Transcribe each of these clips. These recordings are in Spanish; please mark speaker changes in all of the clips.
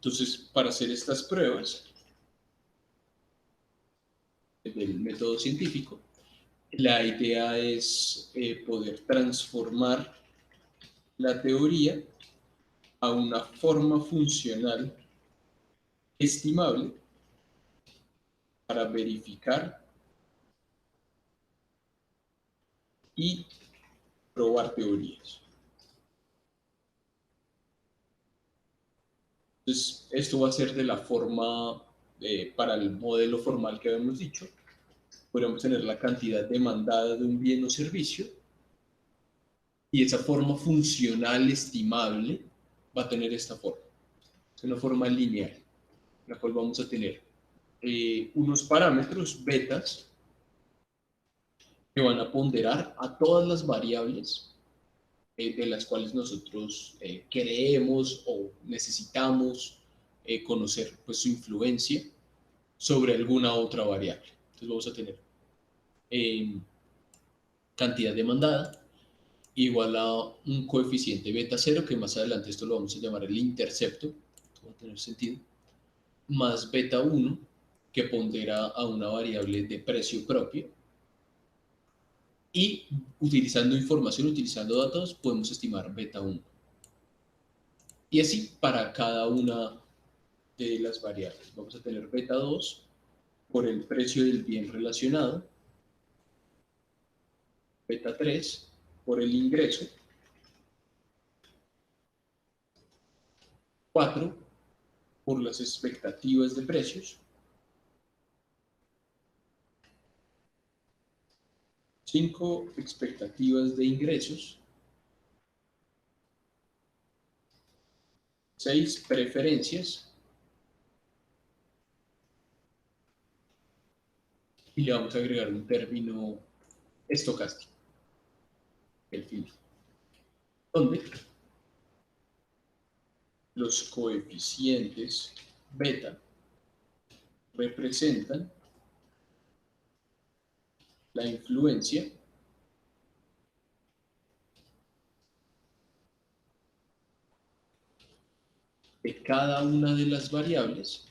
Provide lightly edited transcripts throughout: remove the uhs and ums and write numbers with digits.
Speaker 1: Entonces, para hacer estas pruebas del método científico, la idea es poder transformar la teoría a una forma funcional estimable para verificar y probar teorías. Entonces, esto va a ser de la forma, para el modelo formal que habíamos dicho, podríamos tener la cantidad demandada de un bien o servicio, y esa forma funcional estimable va a tener esta forma. Es una forma lineal, en la cual vamos a tener unos parámetros betas que van a ponderar a todas las variables de las cuales nosotros creemos o necesitamos conocer pues, su influencia sobre alguna otra variable. Entonces vamos a tener cantidad demandada igual a un coeficiente beta 0, que más adelante esto lo vamos a llamar el intercepto, va a tener sentido, más beta 1, que pondera a una variable de precio propio, y utilizando información, utilizando datos, podemos estimar beta 1. Y así para cada una de las variables. Vamos a tener beta 2 por el precio del bien relacionado, beta 3 por el ingreso, 4 por las expectativas de precios, 5 expectativas de ingresos, 6 preferencias, y le vamos a agregar un término estocástico, el fin, donde los coeficientes beta representan la influencia de cada una de las variables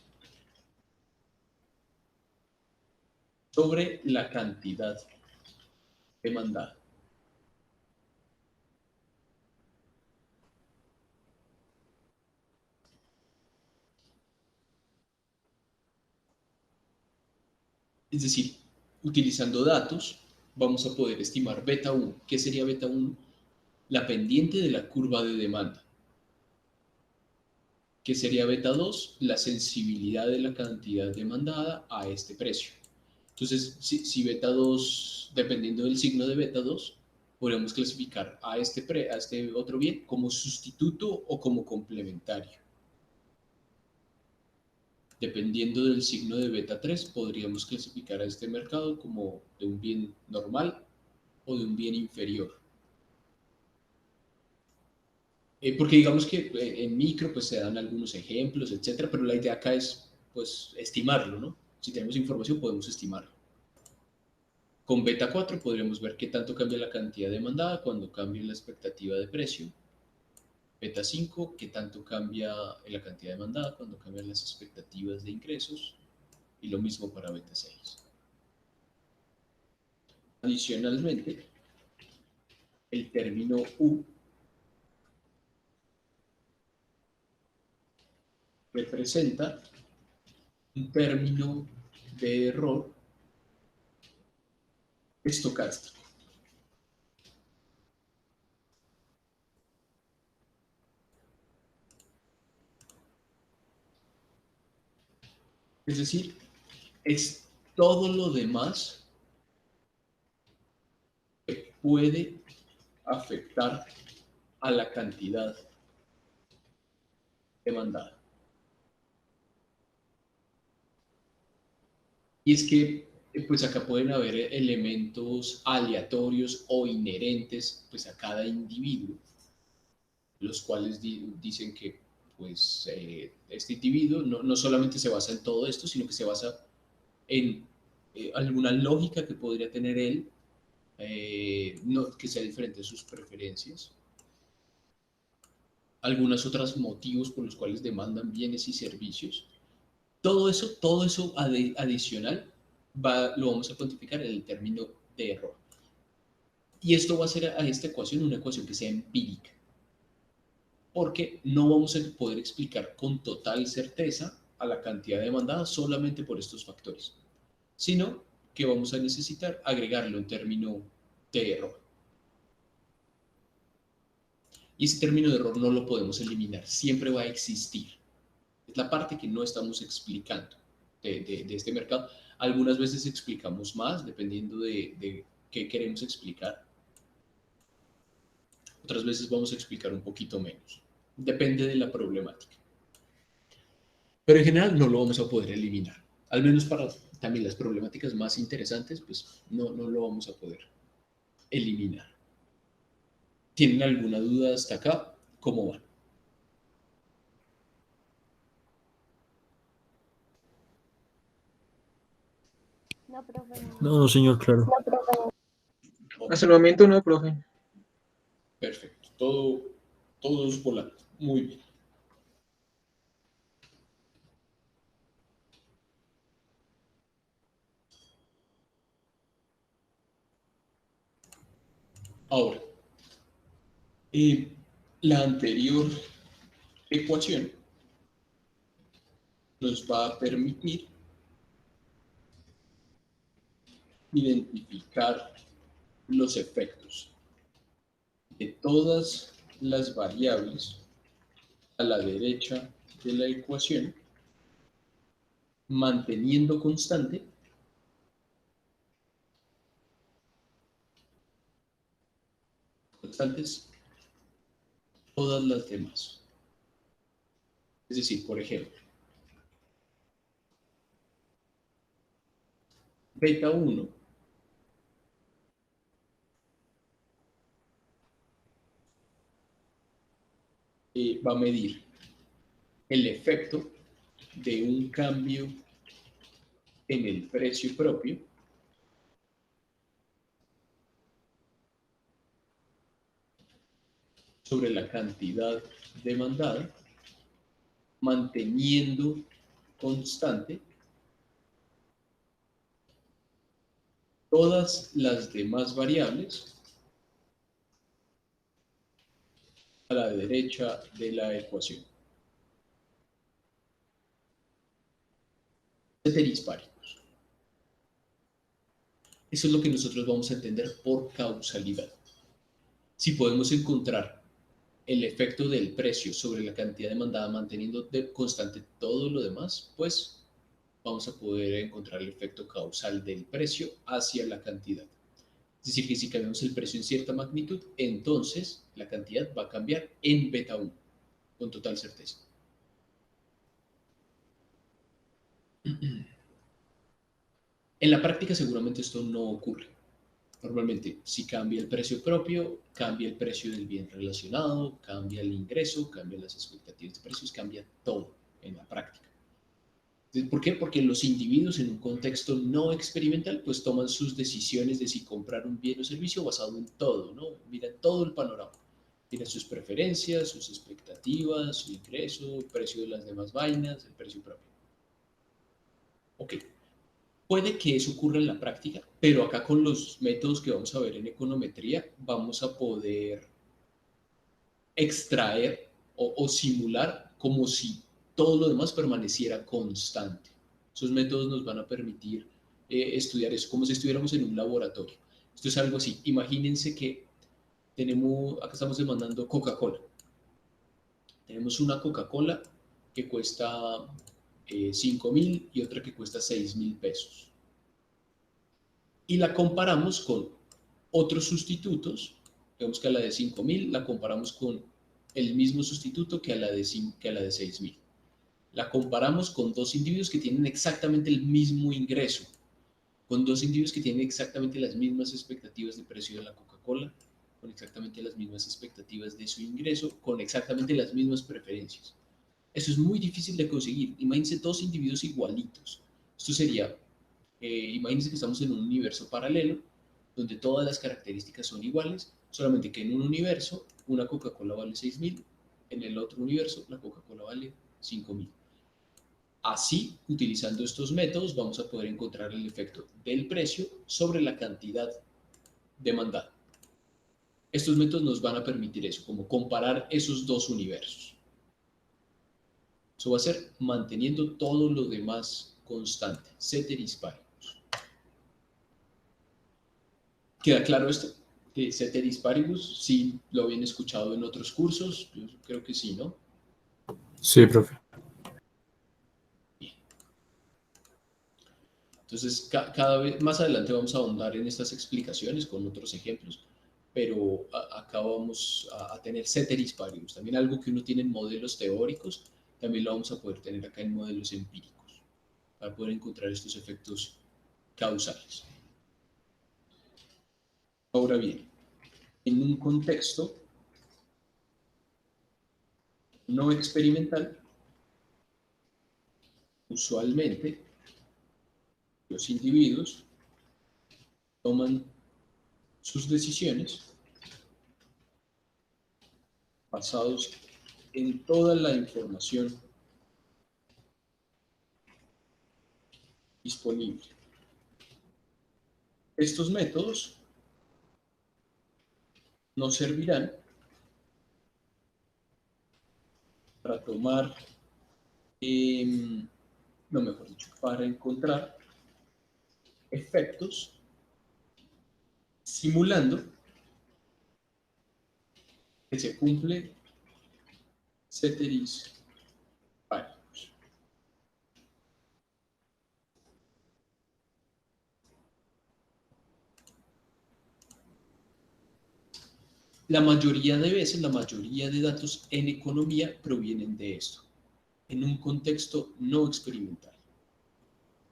Speaker 1: sobre la cantidad demandada. Es decir, utilizando datos, vamos a poder estimar beta 1. ¿Qué sería beta 1? La pendiente de la curva de demanda. ¿Qué sería beta 2? La sensibilidad de la cantidad demandada a este precio. Entonces, si beta 2, dependiendo del signo de beta 2, podríamos clasificar a este otro bien como sustituto o como complementario. Dependiendo del signo de beta 3, podríamos clasificar a este mercado como de un bien normal o de un bien inferior. Porque digamos que en micro pues se dan algunos ejemplos, etcétera, pero la idea acá es pues estimarlo, ¿no? Si tenemos información podemos estimarlo. Con beta 4 podríamos ver qué tanto cambia la cantidad demandada cuando cambia la expectativa de precio. Beta 5, qué tanto cambia la cantidad demandada cuando cambian las expectativas de ingresos. Y lo mismo para beta 6. Adicionalmente, el término U representa un término de error estocástico. Es decir, es todo lo demás que puede afectar a la cantidad demandada. Y es que pues acá pueden haber elementos aleatorios o inherentes pues a cada individuo, los cuales dicen que pues este individuo no solamente se basa en todo esto, sino que se basa en alguna lógica que podría tener él, no, que sea diferente de sus preferencias, algunos otros motivos por los cuales demandan bienes y servicios. Todo eso adicional lo vamos a cuantificar en el término de error. Y esto va a hacer a esta ecuación una ecuación que sea empírica, porque no vamos a poder explicar con total certeza a la cantidad demandada solamente por estos factores, sino que vamos a necesitar agregarle un término de error. Y ese término de error no lo podemos eliminar, siempre va a existir. Es la parte que no estamos explicando de este mercado. Algunas veces explicamos más, dependiendo de qué queremos explicar. Otras veces vamos a explicar un poquito menos. Depende de la problemática. Pero en general no lo vamos a poder eliminar. Al menos para también las problemáticas más interesantes, pues no lo vamos a poder eliminar. ¿Tienen alguna duda hasta acá? ¿Cómo van?
Speaker 2: No, profe,
Speaker 3: No, no, señor, claro.
Speaker 4: Hasta el momento no, profe.
Speaker 1: Perfecto. Todo es volando. Muy bien. Ahora, la anterior ecuación nos va a permitir identificar los efectos de todas las variables a la derecha de la ecuación, manteniendo constantes todas las demás. Es decir, por ejemplo, beta 1 va a medir el efecto de un cambio en el precio propio sobre la cantidad demandada, manteniendo constante todas las demás variables a la derecha de la ecuación. Ceteris paribus. Eso es lo que nosotros vamos a entender por causalidad. Si podemos encontrar el efecto del precio sobre la cantidad demandada manteniendo constante todo lo demás, pues vamos a poder encontrar el efecto causal del precio hacia la cantidad. Es decir, que si cambiamos el precio en cierta magnitud, entonces la cantidad va a cambiar en beta 1, con total certeza. En la práctica seguramente esto no ocurre. Normalmente, si cambia el precio propio, cambia el precio del bien relacionado, cambia el ingreso, cambian las expectativas de precios, cambia todo en la práctica. ¿Por qué? Porque los individuos en un contexto no experimental pues toman sus decisiones de si comprar un bien o servicio basado en todo, ¿no? Miran todo el panorama. Miran sus preferencias, sus expectativas, su ingreso, el precio de las demás vainas, el precio propio. Ok. Puede que eso ocurra en la práctica, pero acá con los métodos que vamos a ver en econometría vamos a poder extraer o simular como si todo lo demás permaneciera constante. Esos métodos nos van a permitir estudiar eso como si estuviéramos en un laboratorio. Esto es algo así. Imagínense que acá estamos demandando Coca-Cola. Tenemos una Coca-Cola que cuesta 5.000 y otra que cuesta 6.000 pesos. Y la comparamos con otros sustitutos. Vemos que a la de 5.000 la comparamos con el mismo sustituto que a la de 6.000. La comparamos con dos individuos que tienen exactamente el mismo ingreso, con dos individuos que tienen exactamente las mismas expectativas de precio de la Coca-Cola, con exactamente las mismas expectativas de su ingreso, con exactamente las mismas preferencias. Eso es muy difícil de conseguir. Imagínense dos individuos igualitos. Esto sería, imagínense que estamos en un universo paralelo, donde todas las características son iguales, solamente que en un universo una Coca-Cola vale 6.000, en el otro universo la Coca-Cola vale 5.000. Así, utilizando estos métodos, vamos a poder encontrar el efecto del precio sobre la cantidad demandada. Estos métodos nos van a permitir eso, como comparar esos dos universos. Eso va a ser manteniendo todo lo demás constante, ceteris paribus. ¿Queda claro esto? Ceteris paribus, sí lo habían escuchado en otros cursos, yo creo que sí, ¿no?
Speaker 3: Sí, profe.
Speaker 1: Entonces, cada vez más adelante vamos a ahondar en estas explicaciones con otros ejemplos, pero acá vamos a tener ceteris paribus, también algo que uno tiene en modelos teóricos, también lo vamos a poder tener acá en modelos empíricos, para poder encontrar estos efectos causales. Ahora bien, en un contexto no experimental, usualmente los individuos toman sus decisiones basados en toda la información disponible. Estos métodos nos servirán para tomar, no mejor dicho, para encontrar efectos simulando que se cumple ceteris paribus. La mayoría de veces, la mayoría de datos en economía provienen de esto, en un contexto no experimental.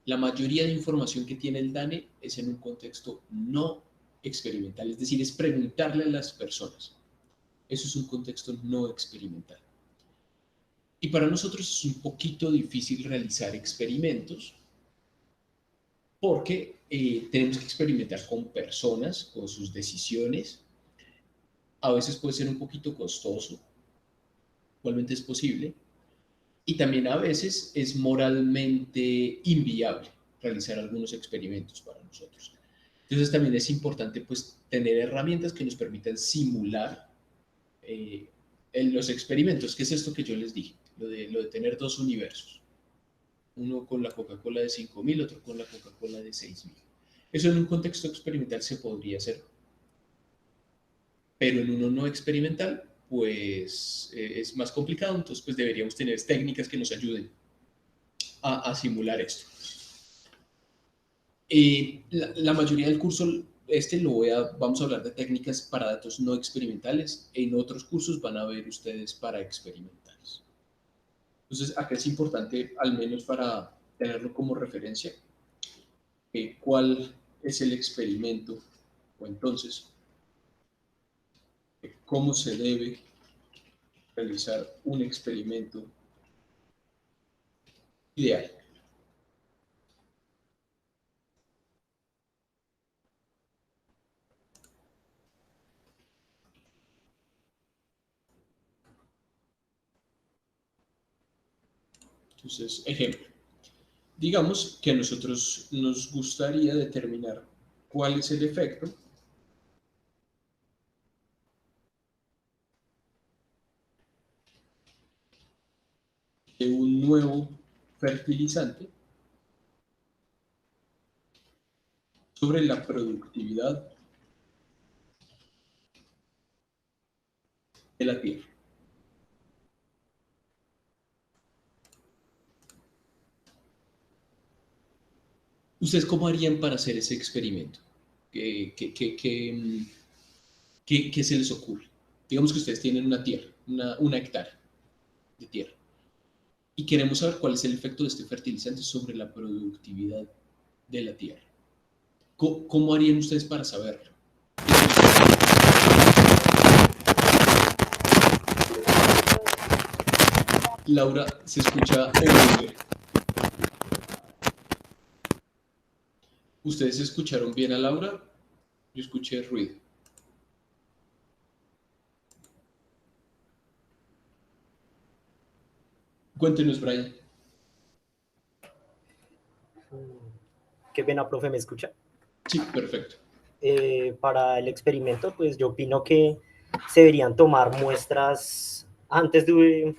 Speaker 1: La mayoría de información que tiene el DANE es en un contexto no experimental, es decir, es preguntarle a las personas. Eso es un contexto no experimental. Y para nosotros es un poquito difícil realizar experimentos porque tenemos que experimentar con personas, con sus decisiones. A veces puede ser un poquito costoso, igualmente es posible. Y también a veces es moralmente inviable realizar algunos experimentos para nosotros. Entonces también es importante pues tener herramientas que nos permitan simular en los experimentos, que es esto que yo les dije, lo de tener dos universos, uno con la Coca-Cola de 5.000, otro con la Coca-Cola de 6.000. Eso en un contexto experimental se podría hacer, pero en uno no experimental, pues es más complicado, entonces pues deberíamos tener técnicas que nos ayuden a simular esto. La mayoría del curso, vamos a hablar de técnicas para datos no experimentales. En otros cursos van a ver ustedes para experimentales. Entonces, acá es importante, al menos para tenerlo como referencia, cuál es el experimento, o entonces, cómo se debe realizar un experimento ideal. Entonces, ejemplo. Digamos que a nosotros nos gustaría determinar cuál es el efecto de un nuevo fertilizante sobre la productividad de la tierra. ¿Ustedes cómo harían para hacer ese experimento? ¿Qué se les ocurre? Digamos que ustedes tienen una tierra, una hectárea de tierra, y queremos saber cuál es el efecto de este fertilizante sobre la productividad de la tierra. ¿Cómo harían ustedes para saberlo? Laura, se escucha horrible. ¿Ustedes escucharon bien a Laura? Yo escuché ruido. Cuéntenos, Brian.
Speaker 5: Qué pena, profe, ¿me escucha?
Speaker 1: Sí, perfecto.
Speaker 5: Para el experimento, pues yo opino que se deberían tomar muestras antes de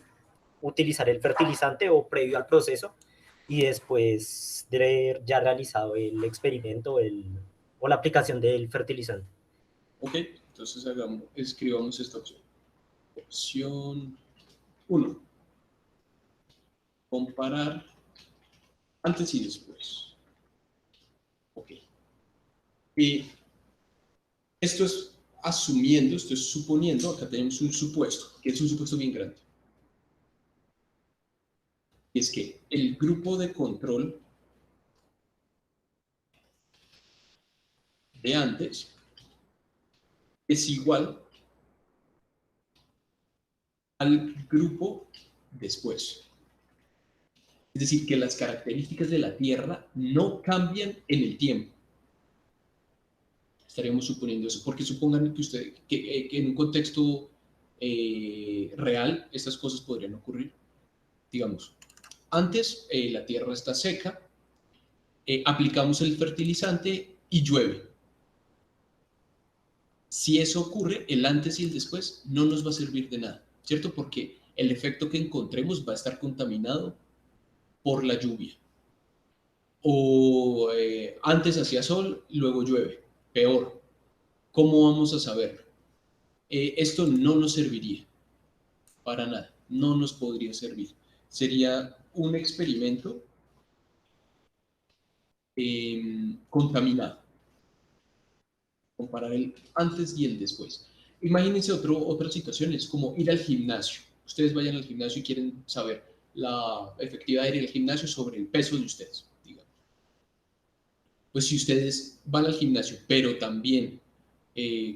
Speaker 5: utilizar el fertilizante o previo al proceso y después de haber ya realizado el experimento o la aplicación del fertilizante.
Speaker 1: Ok, entonces escribamos esta opción. Opción 1. Comparar antes y después. Ok. Y esto es asumiendo, esto es suponiendo, acá tenemos un supuesto, que es un supuesto bien grande. Y es que el grupo de control de antes es igual al grupo después. Es decir, que las características de la Tierra no cambian en el tiempo. Estaríamos suponiendo eso, porque supongan que en un contexto real estas cosas podrían ocurrir. Digamos, antes la Tierra está seca, aplicamos el fertilizante y llueve. Si eso ocurre, el antes y el después no nos va a servir de nada, ¿cierto? Porque el efecto que encontremos va a estar contaminado por la lluvia. O antes hacía sol, luego llueve. Peor. ¿Cómo vamos a saberlo? Esto no nos serviría para nada. No nos podría servir. Sería un experimento contaminado. Comparar el antes y el después. Imagínense otra situación, es como ir al gimnasio. Ustedes vayan al gimnasio y quieren saber la efectividad de ir al gimnasio sobre el peso de ustedes, digamos. Pues si ustedes van al gimnasio, pero también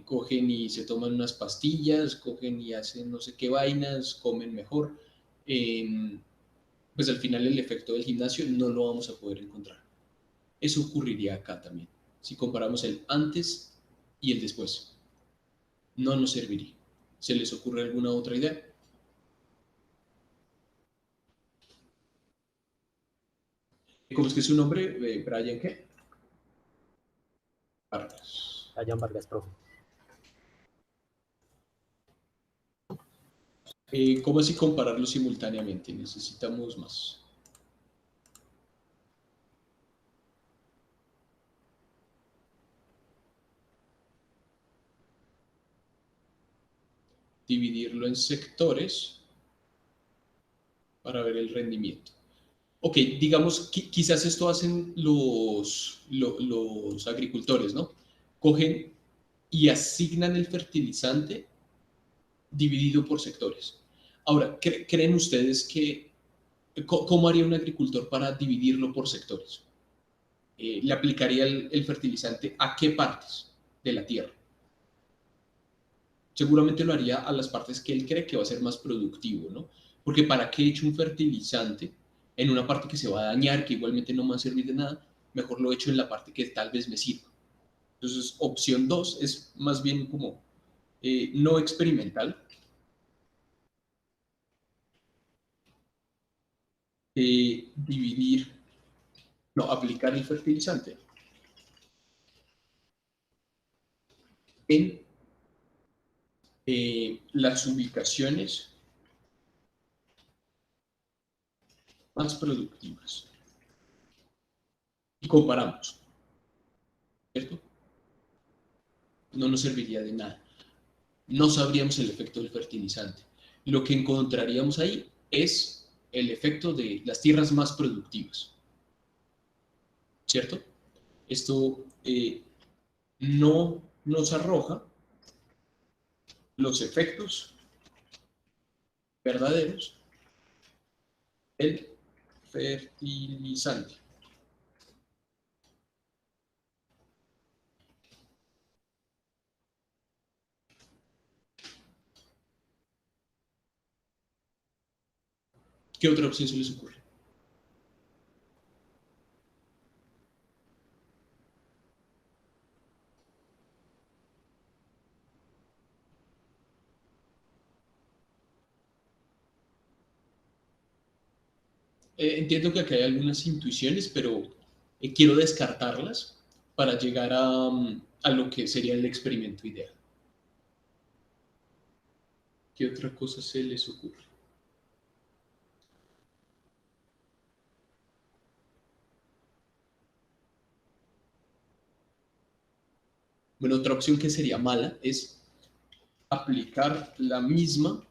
Speaker 1: cogen y se toman unas pastillas, cogen y hacen no sé qué vainas, comen mejor, pues al final el efecto del gimnasio no lo vamos a poder encontrar. Eso ocurriría acá también, si comparamos el antes y el después. No nos serviría. ¿Se les ocurre alguna otra idea? ¿Cómo es que es su nombre? ¿Brian qué? Vargas.
Speaker 5: Brian Vargas, profe.
Speaker 1: ¿Cómo así compararlos simultáneamente? Necesitamos más. Dividirlo en sectores para ver el rendimiento. Ok, digamos, quizás esto hacen los agricultores, ¿no? Cogen y asignan el fertilizante dividido por sectores. Ahora, ¿creen ustedes que cómo haría un agricultor para dividirlo por sectores? ¿Le aplicaría el fertilizante a qué partes de la tierra? Seguramente lo haría a las partes que él cree que va a ser más productivo, ¿no? Porque ¿para qué he hecho un fertilizante en una parte que se va a dañar, que igualmente no me va a servir de nada? Mejor lo he hecho en la parte que tal vez me sirva. Entonces, opción 2 es más bien como no experimental, dividir, no, aplicar el fertilizante en las ubicaciones más productivas. Y comparamos, ¿cierto? No nos serviría de nada. No sabríamos el efecto del fertilizante. Lo que encontraríamos ahí es el efecto de las tierras más productivas, ¿cierto? Esto no nos arroja los efectos verdaderos del fertilizante. ¿Qué otra opción se les ocurre? entiendo que acá hay algunas intuiciones, pero quiero descartarlas para llegar a lo que sería el experimento ideal. ¿Qué otra cosa se les ocurre? Bueno, otra opción que sería mala es aplicar la misma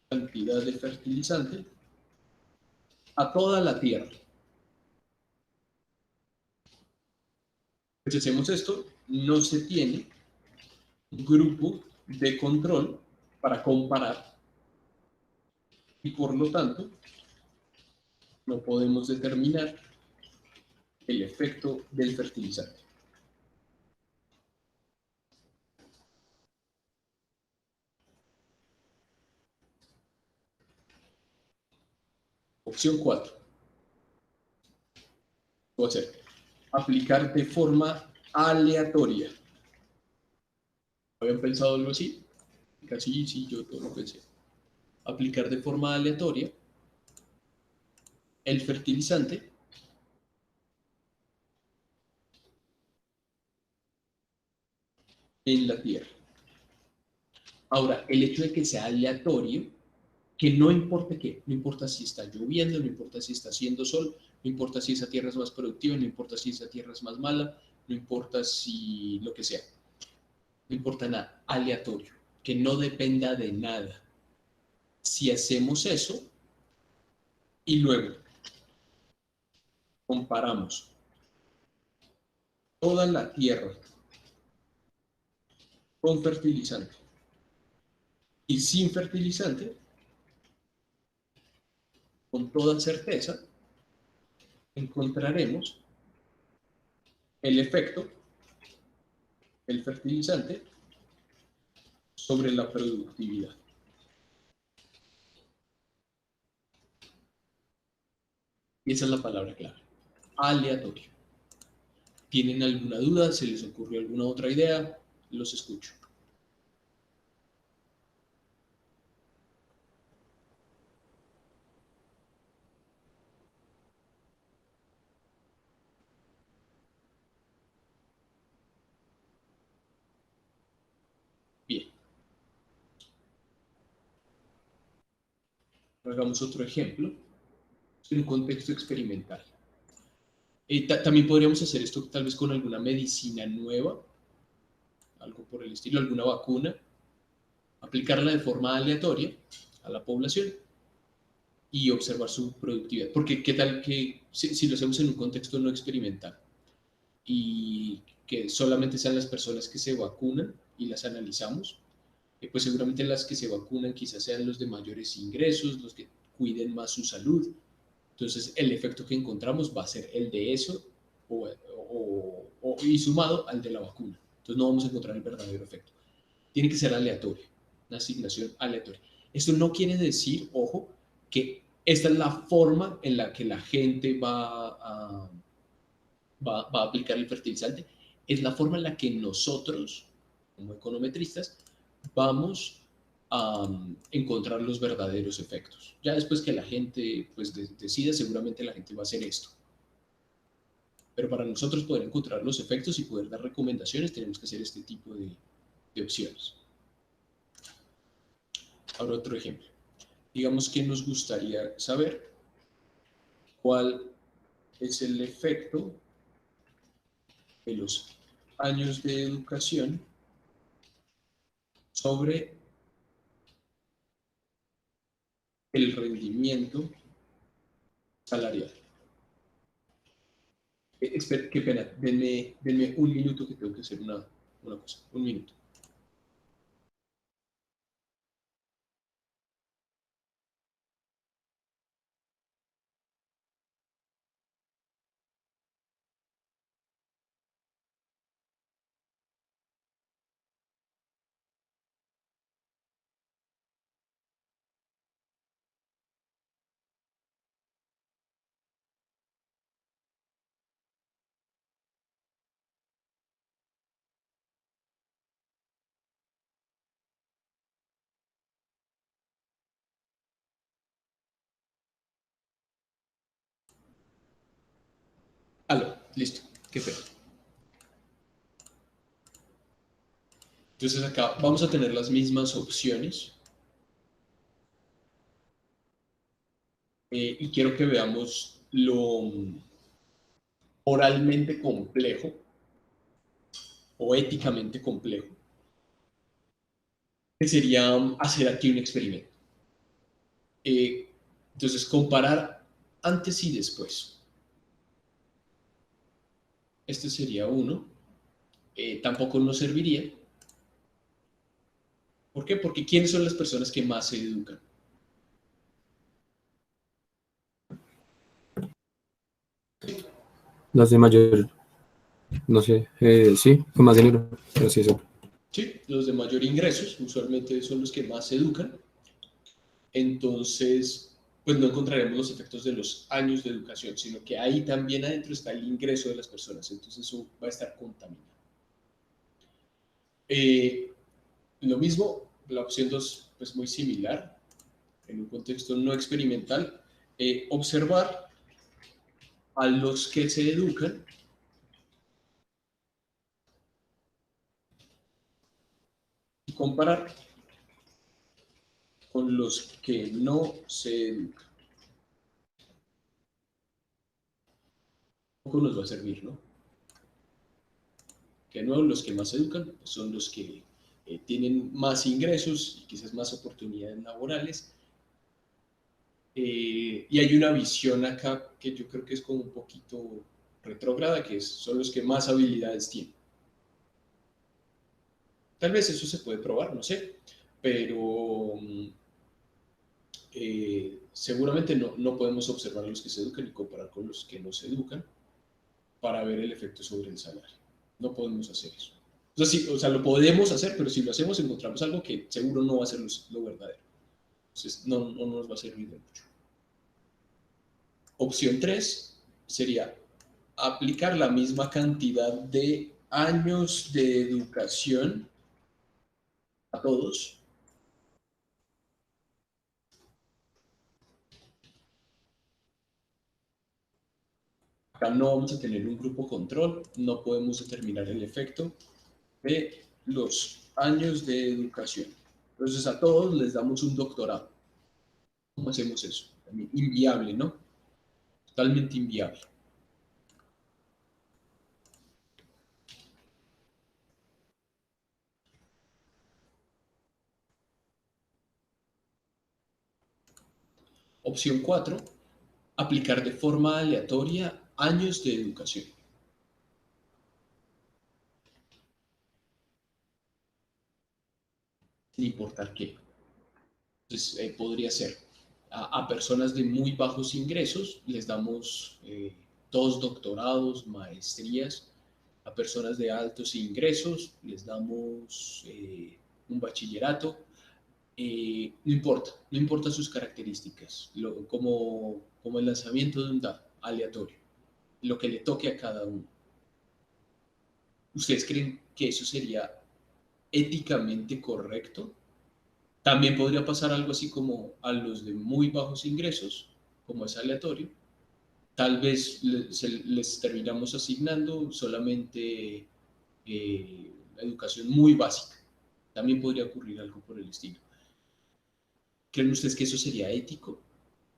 Speaker 1: cantidad de fertilizante a toda la tierra. Pues si hacemos esto, no se tiene un grupo de control para comparar y por lo tanto no podemos determinar el efecto del fertilizante. Opción 4. Puedo hacer aplicar de forma aleatoria. ¿Habían pensado algo así? Casi sí, yo todo lo pensé. Aplicar de forma aleatoria el fertilizante en la tierra. Ahora, el hecho de que sea aleatorio, que no importa qué, no importa si está lloviendo, no importa si está haciendo sol, no importa si esa tierra es más productiva, no importa si esa tierra es más mala, no importa si lo que sea, no importa nada, aleatorio, que no dependa de nada. Si hacemos eso y luego comparamos toda la tierra con fertilizante y sin fertilizante, con toda certeza encontraremos el efecto del fertilizante sobre la productividad. Y esa es la palabra clave, aleatorio. ¿Tienen alguna duda? ¿Se les ocurrió alguna otra idea? Los escucho. Bien. Hagamos otro ejemplo en un contexto experimental. También podríamos hacer esto tal vez con alguna medicina nueva, algo por el estilo, alguna vacuna, aplicarla de forma aleatoria a la población y observar su productividad. Porque qué tal que si lo hacemos en un contexto no experimental y que solamente sean las personas que se vacunan y las analizamos, pues seguramente las que se vacunan quizás sean los de mayores ingresos, los que cuiden más su salud. Entonces el efecto que encontramos va a ser el de eso y sumado al de la vacuna. Entonces no vamos a encontrar el verdadero efecto. Tiene que ser aleatorio, una asignación aleatoria. Esto no quiere decir, ojo, que esta es la forma en la que la gente va a aplicar el fertilizante. Es la forma en la que nosotros, como econometristas, vamos a encontrar los verdaderos efectos. Ya después que la gente pues, decida, seguramente la gente va a hacer esto. Pero para nosotros poder encontrar los efectos y poder dar recomendaciones, tenemos que hacer este tipo de opciones. Ahora otro ejemplo. Digamos que nos gustaría saber cuál es el efecto de los años de educación sobre el rendimiento salarial. Espera, qué pena, denme un minuto que tengo que hacer una cosa. Un minuto. listo, qué feo. Entonces acá vamos a tener las mismas opciones. Y quiero que veamos lo moralmente complejo o éticamente complejo, que sería hacer aquí un experimento. Entonces, comparar antes y después. Este sería uno. Tampoco nos serviría. ¿Por qué? Porque ¿quiénes son las personas que más se educan?
Speaker 3: Las de mayor, no sé, sí, con más dinero, pero sí, eso.
Speaker 1: Sí, los de mayor ingresos usualmente son los que más se educan. Entonces, pues no encontraremos los efectos de los años de educación, sino que ahí también adentro está el ingreso de las personas. Entonces eso va a estar contaminado. Lo mismo, la opción 2 pues muy similar, en un contexto no experimental, observar a los que se educan y comparar con los que no se educan. Poco nos va a servir, ¿no? Que no, los que más se educan son los que tienen más ingresos y quizás más oportunidades laborales. Y hay una visión acá que yo creo que es como un poquito retrógrada, que son los que más habilidades tienen. Tal vez eso se puede probar, no sé, pero seguramente no podemos observar a los que se educan y comparar con los que no se educan para ver el efecto sobre el salario. No podemos hacer eso. O sea, sí, o sea, lo podemos hacer, pero si lo hacemos encontramos algo que seguro no va a ser lo verdadero. Entonces no nos va a servir de mucho. Opción 3 sería aplicar la misma cantidad de años de educación a todos. Acá no vamos a tener un grupo control, no podemos determinar el efecto de los años de educación. Entonces a todos les damos un doctorado. ¿Cómo hacemos eso? Inviable, ¿no? Totalmente inviable. Opción 4, aplicar de forma aleatoria años de educación. Sin importar qué. Entonces, podría ser a personas de muy bajos ingresos, les damos 2 doctorados, maestrías. A personas de altos ingresos, les damos un bachillerato. No importa sus características, como el lanzamiento de un dado aleatorio, lo que le toque a cada uno. ¿Ustedes creen que eso sería éticamente correcto? También podría pasar algo así como a los de muy bajos ingresos, como es aleatorio. Tal vez les terminamos asignando solamente educación muy básica. También podría ocurrir algo por el estilo. ¿Creen ustedes que eso sería ético?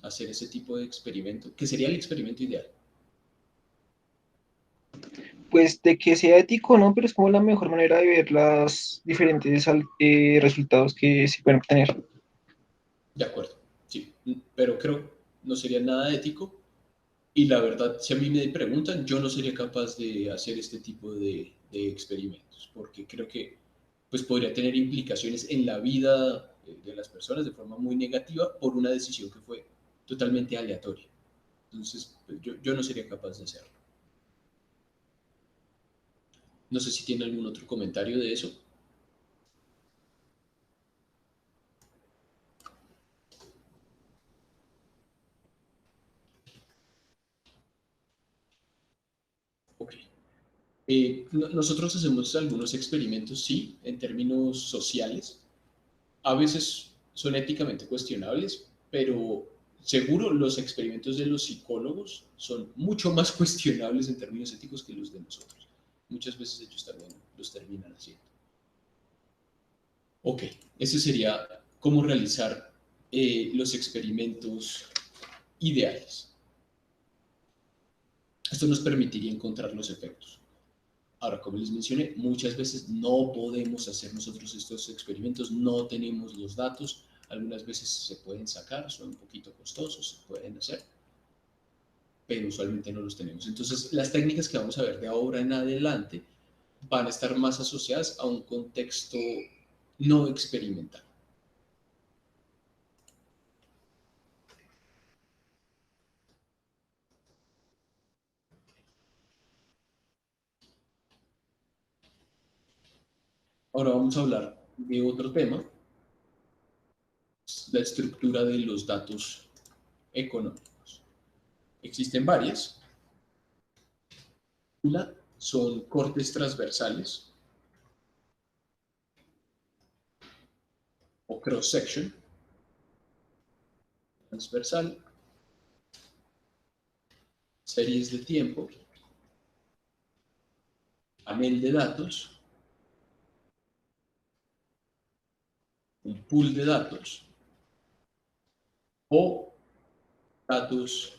Speaker 1: Hacer ese tipo de experimento, que sería el experimento ideal.
Speaker 4: Pues de que sea ético, ¿no? Pero es como la mejor manera de ver los diferentes resultados que se pueden obtener.
Speaker 1: De acuerdo, sí, pero creo no sería nada ético y la verdad, si a mí me preguntan, yo no sería capaz de hacer este tipo de experimentos porque creo que pues podría tener implicaciones en la vida de las personas de forma muy negativa por una decisión que fue totalmente aleatoria. Entonces, pues, yo no sería capaz de hacerlo. No sé si tiene algún otro comentario de eso. Ok. Nosotros hacemos algunos experimentos, sí, en términos sociales. A veces son éticamente cuestionables, pero seguro los experimentos de los psicólogos son mucho más cuestionables en términos éticos que los de nosotros. Muchas veces ellos también los terminan haciendo. Ok, ese sería cómo realizar los experimentos ideales. Esto nos permitiría encontrar los efectos. Ahora, como les mencioné, muchas veces no podemos hacer nosotros estos experimentos, no tenemos los datos, algunas veces se pueden sacar, son un poquito costosos, se pueden hacer, pero usualmente no los tenemos. Entonces, las técnicas que vamos a ver de ahora en adelante van a estar más asociadas a un contexto no experimental. Ahora vamos a hablar de otro tema, la estructura de los datos económicos. Existen varias. Una son cortes transversales o cross-section, transversal, series de tiempo, panel de datos, un pool de datos o datos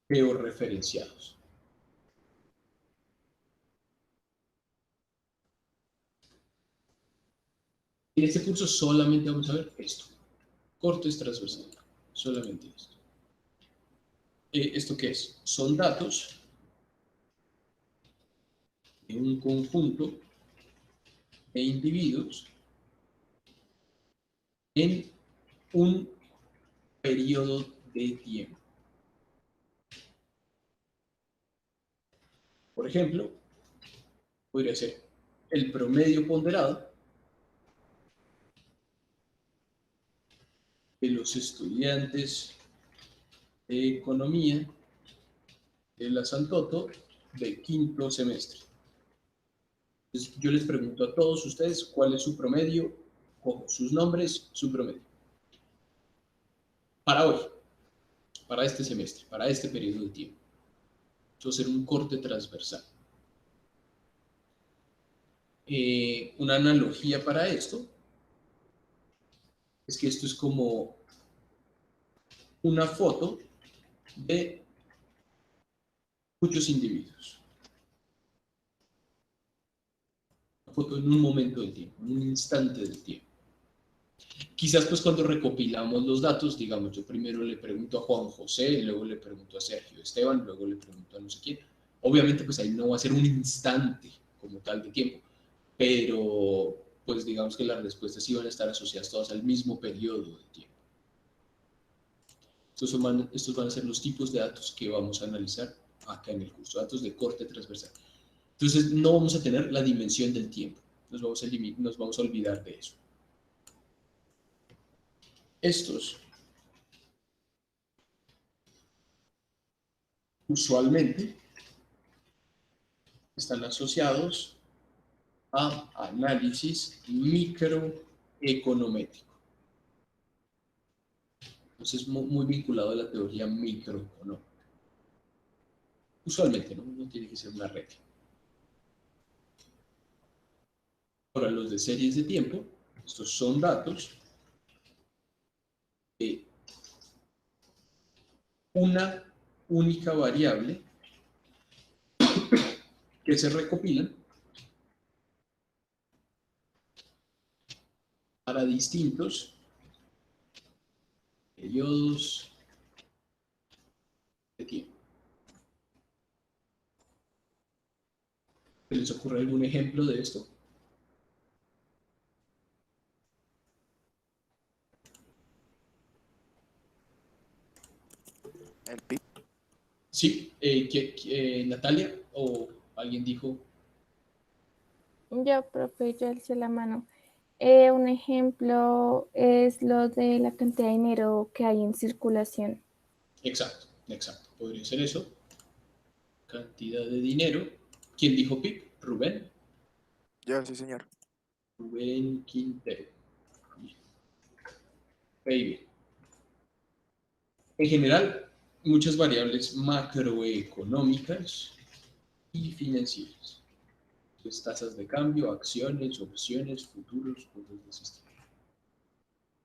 Speaker 1: georreferenciados. En este curso solamente vamos a ver esto, cortes transversales, solamente esto. ¿Esto qué es? Son datos de un conjunto de individuos en un periodo de tiempo. Por ejemplo, podría ser el promedio ponderado de los estudiantes de economía de la Santoto de quinto semestre. Entonces, yo les pregunto a todos ustedes cuál es su promedio, con sus nombres, su promedio. Para hoy, para este semestre, para este periodo de tiempo. Esto va a ser un corte transversal. Una analogía para esto es que esto es como una foto de muchos individuos. Una foto en un momento del tiempo, en un instante del tiempo. Quizás pues cuando recopilamos los datos, digamos, yo primero le pregunto a Juan José, luego le pregunto a Sergio Esteban, luego le pregunto a no sé quién. Obviamente pues ahí no va a ser un instante como tal de tiempo, pero pues digamos que las respuestas sí van a estar asociadas todas al mismo periodo de tiempo. Estos van a ser los tipos de datos que vamos a analizar acá en el curso, datos de corte transversal. Entonces no vamos a tener la dimensión del tiempo, nos vamos a olvidar de eso. Estos usualmente están asociados a análisis microeconométrico. Entonces, muy vinculado a la teoría microeconómica. Usualmente, no tiene que ser una regla. Ahora, los de series de tiempo, estos son datos de una única variable que se recopilan para distintos periodos de tiempo. ¿Se les ocurre algún ejemplo de esto?
Speaker 6: El PIB.
Speaker 1: Sí, Natalia o alguien dijo.
Speaker 2: Yo, profe, yo alcé la mano. Un ejemplo es lo de la cantidad de dinero que hay en circulación.
Speaker 1: Exacto, podría ser eso. Cantidad de dinero. ¿Quién dijo PIB? Rubén.
Speaker 6: Yo, sí, señor.
Speaker 1: Rubén Quintero. Bien. Muy bien. En general, muchas variables macroeconómicas y financieras. Entonces, tasas de cambio, acciones, opciones, futuros, cosas de ese estilo.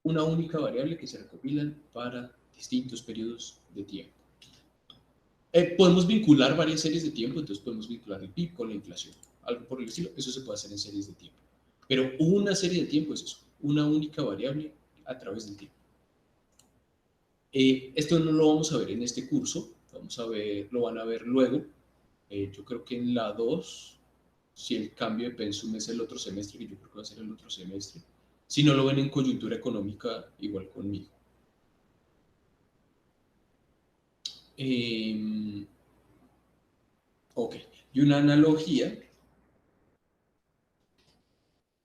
Speaker 1: Una única variable que se recopilan para distintos periodos de tiempo. Podemos vincular varias series de tiempo, entonces podemos vincular el PIB con la inflación, algo por el estilo, eso se puede hacer en series de tiempo. Pero una serie de tiempo es eso, una única variable a través del tiempo. Esto no lo vamos a ver en este curso, lo van a ver luego. Yo creo que en la 2, si el cambio de pensum es el otro semestre, que yo creo que va a ser el otro semestre. Si no lo ven en coyuntura económica, igual conmigo. Ok, y una analogía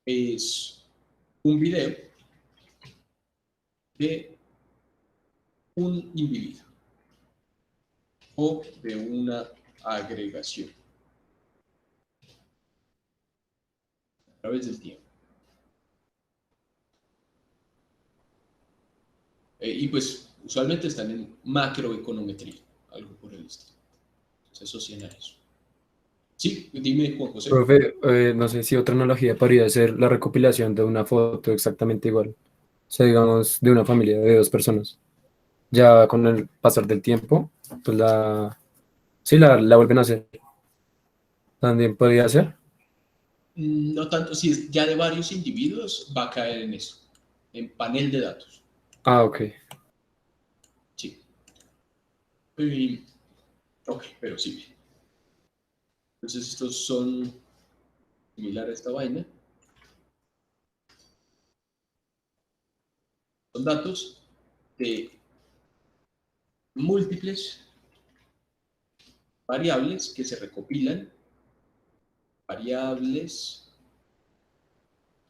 Speaker 1: es un video de un individuo o de una agregación a través del tiempo. Y pues usualmente están en macroeconometría, algo por el estilo. Se asocian a eso. Sí, dime, Juan José.
Speaker 3: Profe, no sé si otra analogía podría ser la recopilación de una foto exactamente igual. O sea, digamos, de una familia de dos personas. Ya con el pasar del tiempo, pues sí, la vuelven a hacer. También podría ser.
Speaker 1: No tanto, si es ya de varios individuos, va a caer en eso, en panel de datos.
Speaker 3: Ah, ok.
Speaker 1: Sí. Ok, pero sí. Entonces estos son similares a esta vaina. Son datos de múltiples variables que se recopilan, variables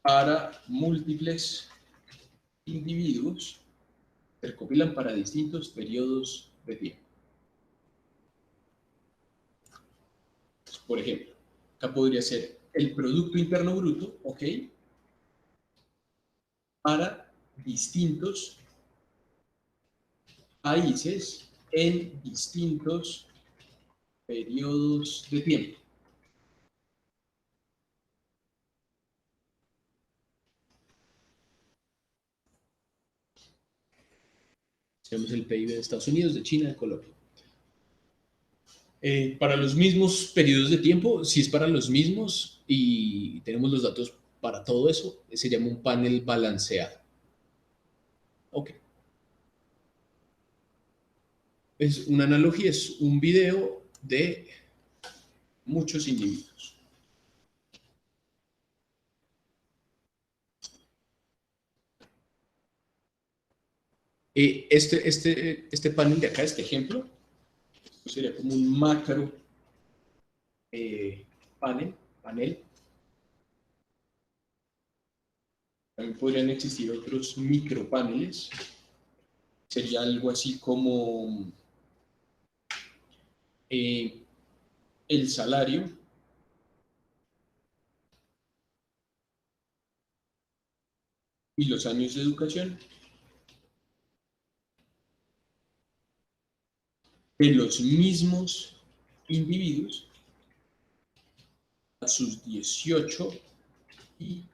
Speaker 1: para múltiples individuos, se recopilan para distintos periodos de tiempo. Por ejemplo, acá podría ser el Producto Interno Bruto, ¿ok? Para distintos países en distintos periodos de tiempo. Tenemos el PIB de Estados Unidos, de China, de Colombia. Para los mismos periodos de tiempo, si es para los mismos y tenemos los datos para todo eso, se llama un panel balanceado. Ok. Es una analogía, es un video de muchos individuos. Este panel de acá, este ejemplo, sería como un macro panel. También podrían existir otros micropaneles. Sería algo así como el salario y los años de educación de los mismos individuos a sus 18 y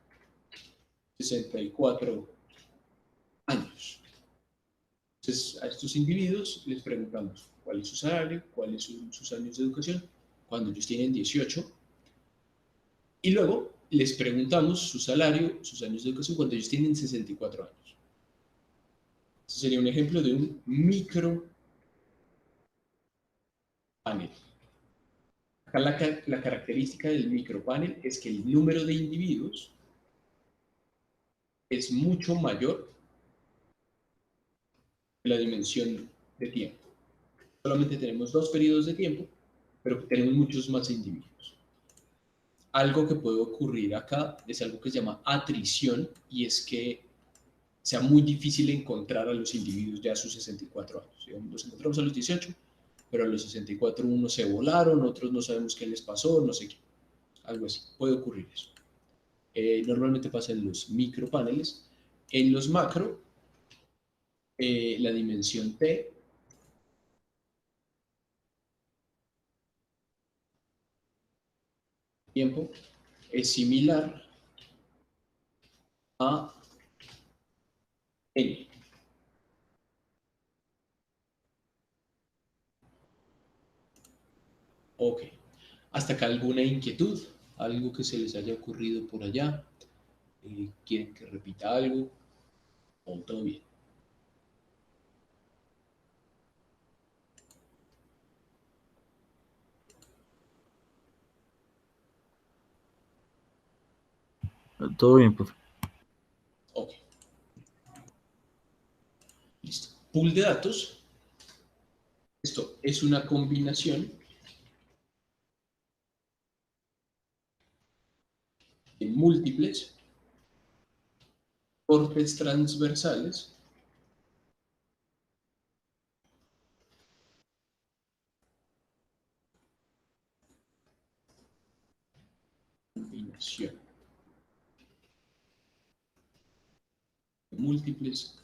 Speaker 1: 64 años. Entonces, a estos individuos les preguntamos cuál es su salario, cuáles son sus años de educación, cuando ellos tienen 18, y luego les preguntamos su salario, sus años de educación, cuando ellos tienen 64 años. Este sería un ejemplo de un micro panel. Acá la característica del micropanel es que el número de individuos es mucho mayor que la dimensión de tiempo. Solamente tenemos 2 periodos de tiempo, pero tenemos muchos más individuos. Algo que puede ocurrir acá es algo que se llama atrición, y es que sea muy difícil encontrar a los individuos ya a sus 64 años. Digamos, los encontramos a los 18, pero a los 64 unos se volaron, otros no sabemos qué les pasó, no sé qué. Algo así, puede ocurrir eso. Normalmente pasa en los micropaneles. En los macro, la dimensión T tiempo es similar a n. Ok. ¿Hasta acá alguna inquietud? ¿Algo que se les haya ocurrido por allá? ¿Quieren que repita algo? ¿O todo bien?
Speaker 7: Todo bien, profe.
Speaker 1: Ok. Listo. Pool de datos. Esto es una combinación de múltiples cortes transversales combinación de múltiples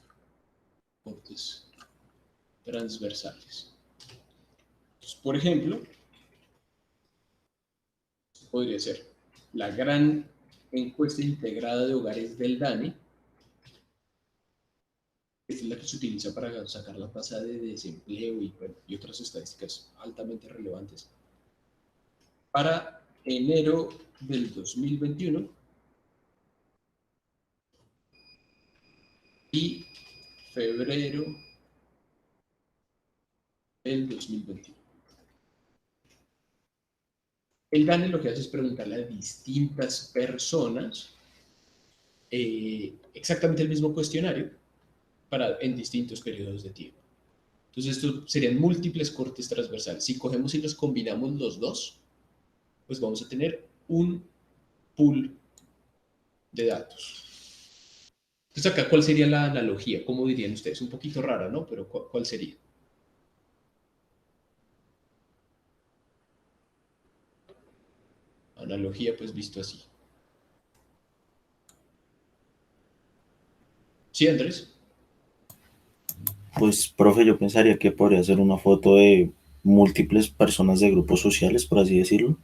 Speaker 1: cortes transversales. Entonces, por ejemplo, podría ser la gran encuesta integrada de hogares del DANE. Esta es la que se utiliza para sacar la tasa de desempleo y, bueno, y otras estadísticas altamente relevantes. Para enero del 2021 y febrero del 2021. El DANE lo que hace es preguntarle a distintas personas exactamente el mismo cuestionario en distintos periodos de tiempo. Entonces, estos serían múltiples cortes transversales. Si cogemos y los combinamos los dos, pues vamos a tener un pool de datos. Entonces, acá, ¿cuál sería la analogía? ¿Cómo dirían ustedes? Un poquito rara, ¿no? Pero ¿cuál sería? Analogía, pues visto así. ¿Sí, Andrés?
Speaker 7: Pues, profe, yo pensaría que podría ser una foto de múltiples personas de grupos sociales, por así decirlo.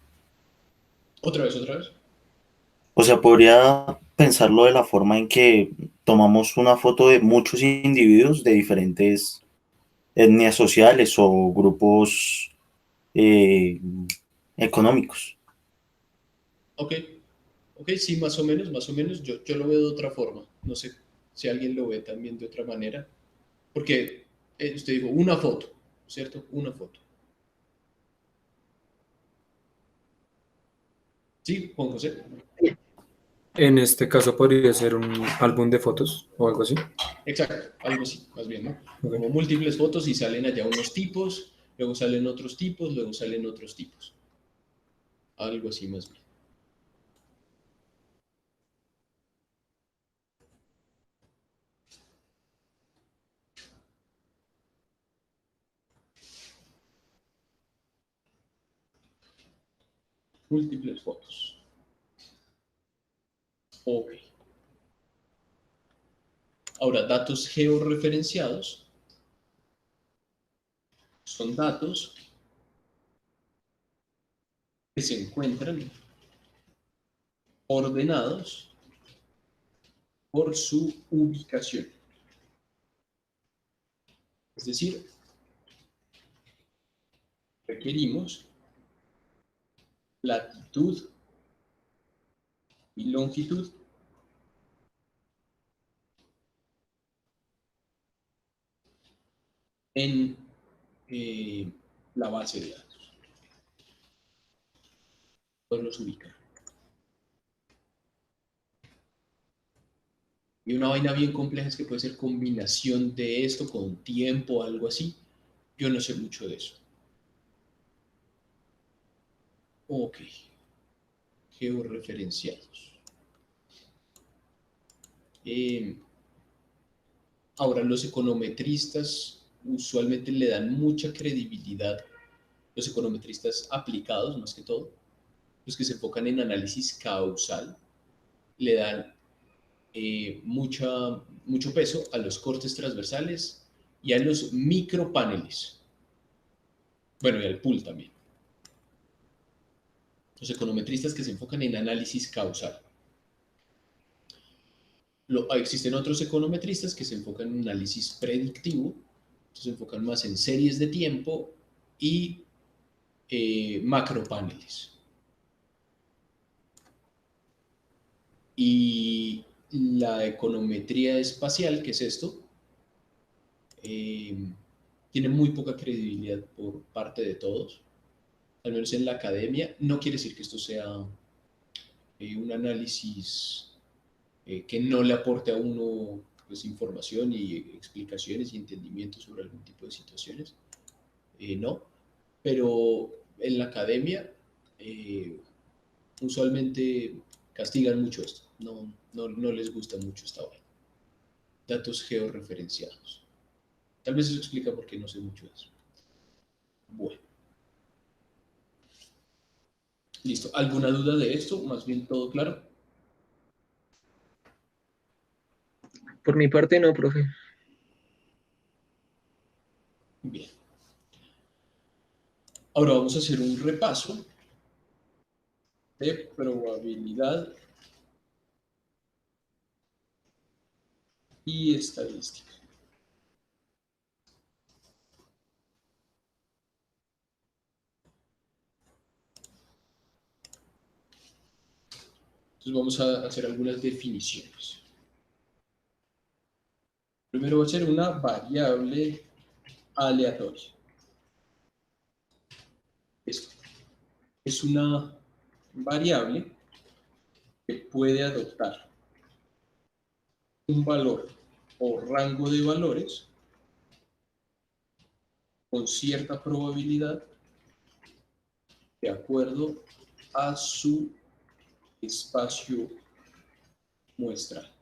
Speaker 1: Otra vez, otra vez.
Speaker 7: O sea, podría pensarlo de la forma en que tomamos una foto de muchos individuos de diferentes etnias sociales o grupos eh, económicos.
Speaker 1: Ok, ok, sí, más o menos, más o menos. Yo lo veo de otra forma. No sé si alguien lo ve también de otra manera. Porque usted dijo una foto, ¿cierto? Una foto. Sí, Juan José.
Speaker 3: En este caso podría ser un álbum de fotos o algo así.
Speaker 1: Exacto, algo así, más bien, ¿no?
Speaker 3: Ok.
Speaker 1: Como múltiples fotos y salen allá unos tipos, luego salen otros tipos, luego salen otros tipos. Algo así más bien. Múltiples fotos. Ok. Ahora, datos georreferenciados son datos que se encuentran ordenados por su ubicación. Es decir, requerimos latitud y longitud en la base de datos. Poderlos ubicar. Y una vaina bien compleja es que puede ser combinación de esto con tiempo, algo así. Yo no sé mucho de eso. Ok. Georreferenciados. Ahora, los econometristas usualmente le dan mucha credibilidad, los econometristas aplicados más que todo, los que se enfocan en análisis causal, le dan mucho peso a los cortes transversales y a los micropaneles. Bueno, y al pool también. Los econometristas que se enfocan en análisis causal. Existen otros econometristas que se enfocan en análisis predictivo, se enfocan más en series de tiempo y macropaneles. Y la econometría espacial, ¿qué es esto? Tiene muy poca credibilidad por parte de todos, al menos en la academia. No quiere decir que esto sea un análisis que no le aporte a uno pues, información y explicaciones y entendimiento sobre algún tipo de situaciones. No, pero en la academia usualmente castigan mucho esto, no les gusta mucho esta vaina. Datos georreferenciados. Tal vez eso explica por qué no sé mucho de eso. Bueno. Listo. ¿Alguna duda de esto? Más bien todo claro.
Speaker 4: Por mi parte no, profe.
Speaker 1: Bien. Ahora vamos a hacer un repaso de probabilidad y estadística. Entonces vamos a hacer algunas definiciones. Primero va a ser una variable aleatoria. Esto es una variable que puede adoptar un valor o rango de valores con cierta probabilidad de acuerdo a su espacio muestral.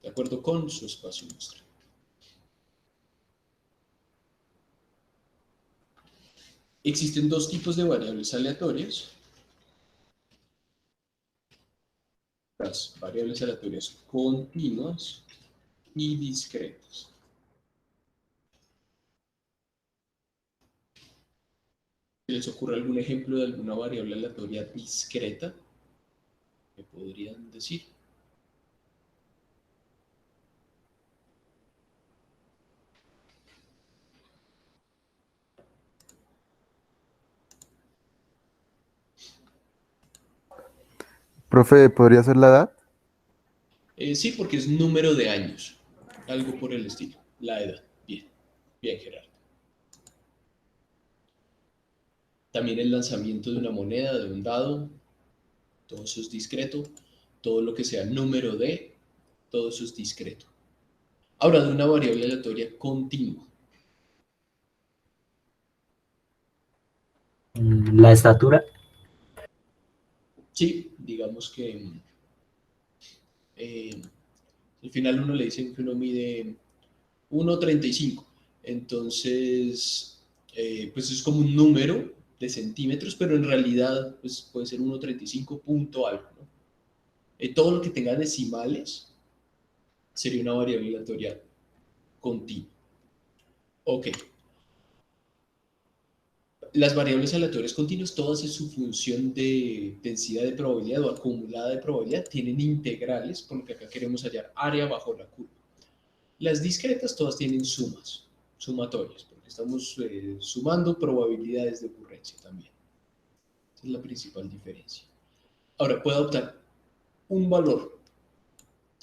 Speaker 1: De acuerdo con su espacio muestral. Existen dos tipos de variables aleatorias. Las variables aleatorias continuas y discretas. ¿Les ocurre algún ejemplo de alguna variable aleatoria discreta? ¿Me podrían decir?
Speaker 8: Profe, ¿podría ser la edad?
Speaker 1: Sí, porque es número de años. Algo por el estilo. La edad. Bien. Bien, Gerardo. También el lanzamiento de una moneda, de un dado. Todo eso es discreto. Todo lo que sea número de, todo eso es discreto. Ahora, de una variable aleatoria continua.
Speaker 5: La estatura.
Speaker 1: Sí, digamos que al final uno le dice que uno mide 1,35. Entonces, pues es como un número de centímetros, pero en realidad pues, puede ser 1,35 punto algo, ¿no? Todo lo que tenga decimales sería una variable aleatoria continua. Ok. Las variables aleatorias continuas, todas en su función de densidad de probabilidad o acumulada de probabilidad, tienen integrales, por lo que acá queremos hallar área bajo la curva. Las discretas todas tienen sumas, sumatorias, porque estamos sumando probabilidades de ocurrencia también. Esa es la principal diferencia. Ahora, puedo adoptar un valor.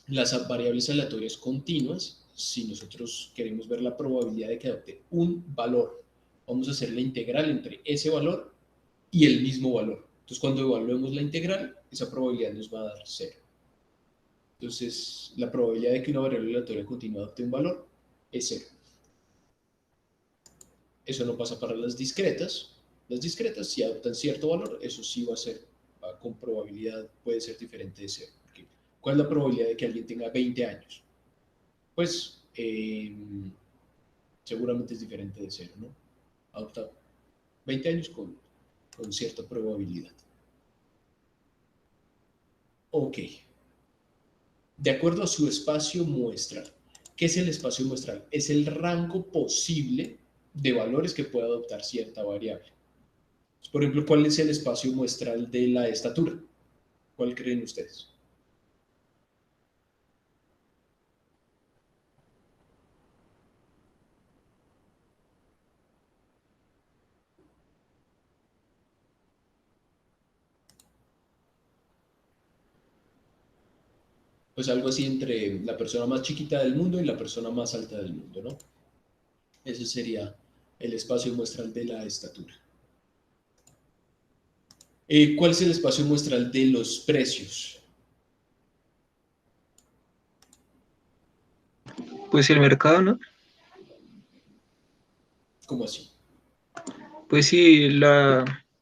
Speaker 1: Las variables aleatorias continuas, si nosotros queremos ver la probabilidad de que adopte un valor, vamos a hacer la integral entre ese valor y el mismo valor. Entonces, cuando evaluemos la integral, esa probabilidad nos va a dar 0. Entonces, la probabilidad de que una variable aleatoria continua adopte un valor es 0. Eso no pasa para las discretas. Las discretas, si adoptan cierto valor, eso sí va a ser, con probabilidad, puede ser diferente de 0. ¿Cuál es la probabilidad de que alguien tenga 20 años? Pues seguramente es diferente de 0, ¿no? Adopta 20 años con cierta probabilidad. Ok. de acuerdo a su espacio muestral. ¿Qué es el espacio muestral? Es el rango posible de valores que puede adoptar cierta variable. Por ejemplo, ¿cuál es el espacio muestral de la estatura? ¿Cuál creen ustedes? Pues algo así entre la persona más chiquita del mundo y la persona más alta del mundo, ¿no? Ese sería el espacio muestral de la estatura. ¿Cuál es el espacio muestral de los precios?
Speaker 4: Pues el mercado, ¿no?
Speaker 1: ¿Cómo así?
Speaker 4: Pues sí,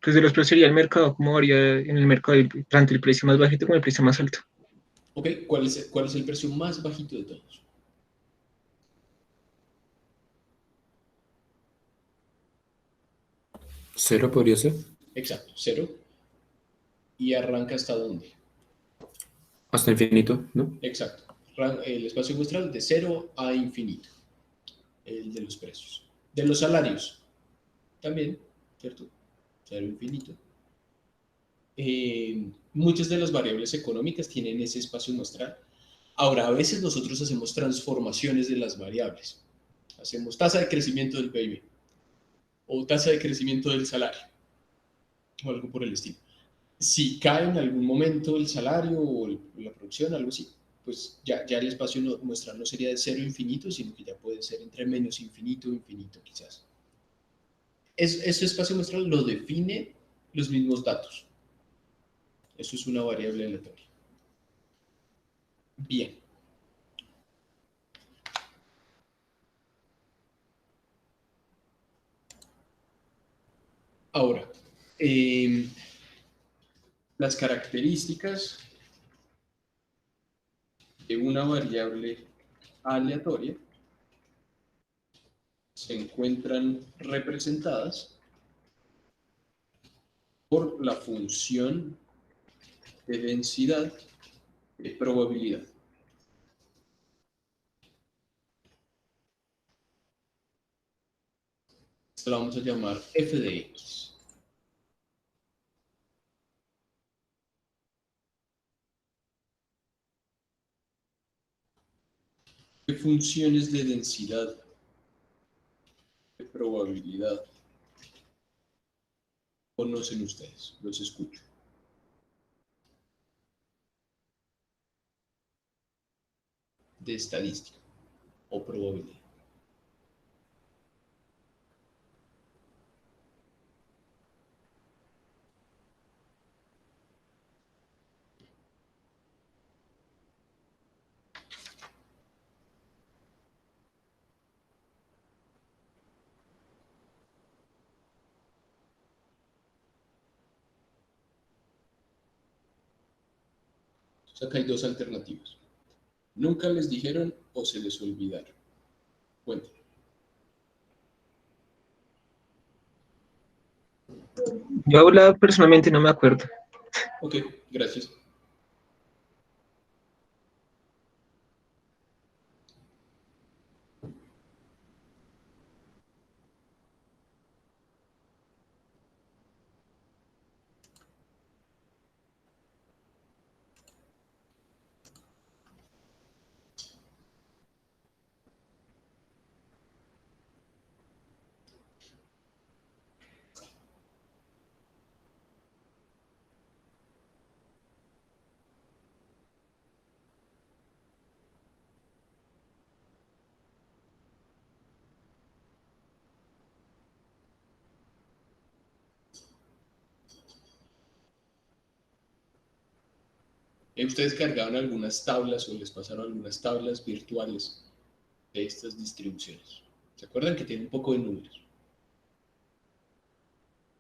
Speaker 4: pues de los precios sería el mercado, cómo varía en el mercado, tanto el precio más bajito como el precio más alto.
Speaker 1: Ok, cuál es el precio más bajito de todos?
Speaker 3: ¿Cero podría ser?
Speaker 1: Exacto, cero. ¿Y arranca hasta dónde?
Speaker 3: Hasta infinito, ¿no?
Speaker 1: Exacto. El espacio muestral de cero a infinito. El de los precios. De los salarios. También, ¿cierto? Cero infinito. Muchas de las variables económicas tienen ese espacio muestral. Ahora, a veces nosotros hacemos transformaciones de las variables. Hacemos tasa de crecimiento del PIB o tasa de crecimiento del salario o algo por el estilo. Si cae en algún momento el salario o la producción, algo así, pues ya el espacio muestral no sería de cero a infinito, sino que ya puede ser entre menos infinito e infinito quizás. Ese espacio muestral lo define los mismos datos. Eso es una variable aleatoria. Bien. Ahora, las características de una variable aleatoria se encuentran representadas por la función de densidad de probabilidad. Esto la vamos a llamar f de x. ¿Qué funciones de densidad de probabilidad conocen ustedes? Los escucho. De estadística o probabilidad. O sea, que hay dos alternativas. Nunca les dijeron o se les olvidaron. Cuéntenme.
Speaker 4: Yo hablaba personalmente, no me acuerdo.
Speaker 1: Ok, gracias. Ustedes cargaban algunas tablas o les pasaron algunas tablas virtuales de estas distribuciones. ¿Se acuerdan que tiene un poco de números?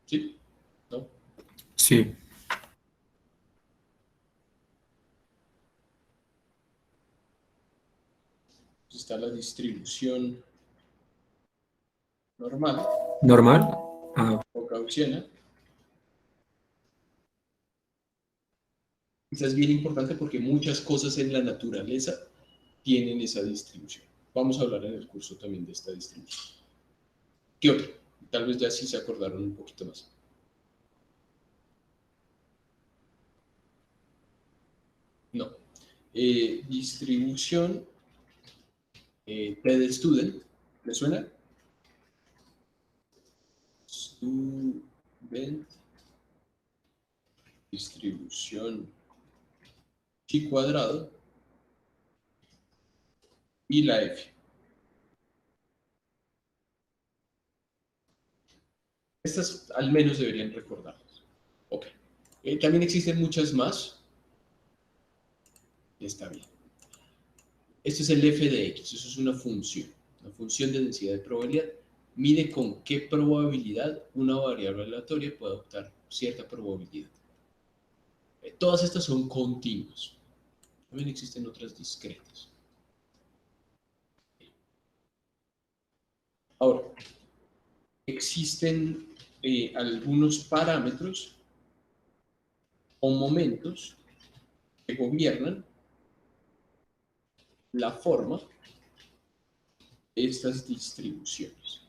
Speaker 1: ¿Sí? ¿No?
Speaker 3: Sí.
Speaker 1: Está la distribución normal
Speaker 3: ¿Normal? Ah,
Speaker 1: o gaussiana. Esa es bien importante porque muchas cosas en la naturaleza tienen esa distribución. Vamos a hablar en el curso también de esta distribución. ¿Qué otro? Tal vez ya sí se acordaron un poquito más. No. Distribución TED Student. ¿Le suena? Student. Distribución chi cuadrado y la F. Estas al menos deberían recordarlas. Ok. También existen muchas más. Está bien. Esto es el f de x, eso es una función de densidad de probabilidad. Mide con qué probabilidad una variable aleatoria puede adoptar cierta probabilidad. Todas estas son continuas. También existen otras discretas. Ahora, existen algunos parámetros o momentos que gobiernan la forma de estas distribuciones.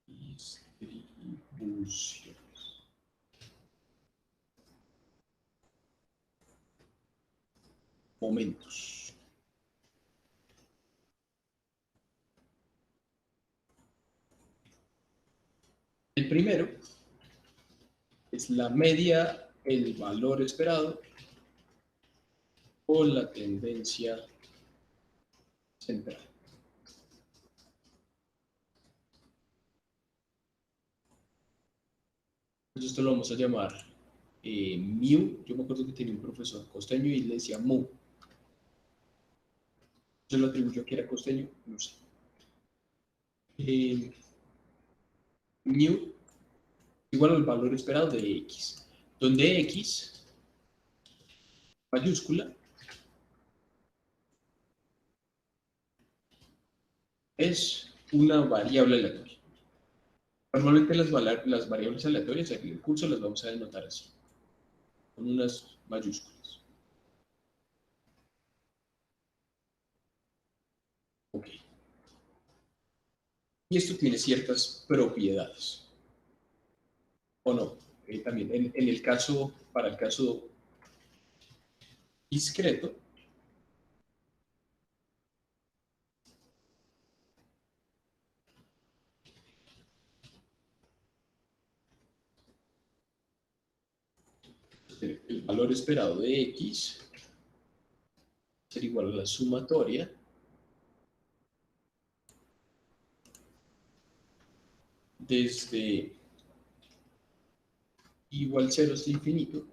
Speaker 1: Distribuciones. Momentos. El primero es la media, el valor esperado o la tendencia central. Entonces esto lo vamos a llamar mu. Yo me acuerdo que tenía un profesor costeño y le decía mu. Yo lo atribuyo a que era costeño, no sé. Mu igual al valor esperado de x, donde x mayúscula es una variable aleatoria. Normalmente las variables aleatorias aquí en el curso las vamos a denotar así, con unas mayúsculas. Ok. Y esto tiene ciertas propiedades. ¿O no? También en el caso, para el caso discreto, el valor esperado de x será igual a la sumatoria desde igual 0 hasta infinito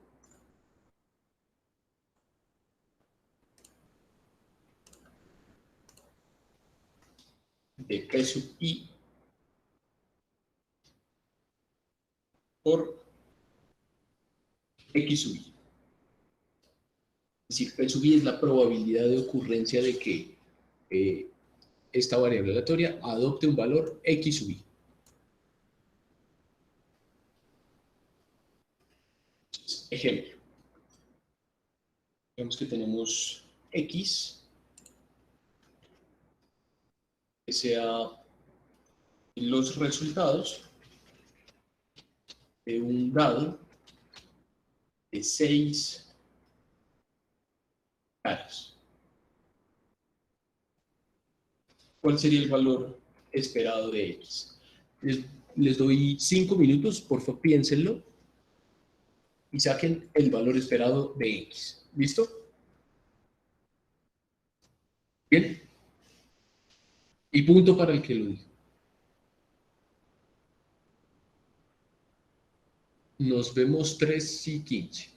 Speaker 1: de p sub i por x sub i. Es decir, P sub i es la probabilidad de ocurrencia de que esta variable aleatoria adopte un valor x sub i. Ejemplo. Vemos que tenemos x, que sea los resultados de un dado de 6 caras. ¿Cuál sería el valor esperado de x? Les doy 5 minutos, por favor, piénsenlo y saquen el valor esperado de x. ¿Listo? Bien. Y punto para el que lo dijo. Nos vemos 3:15.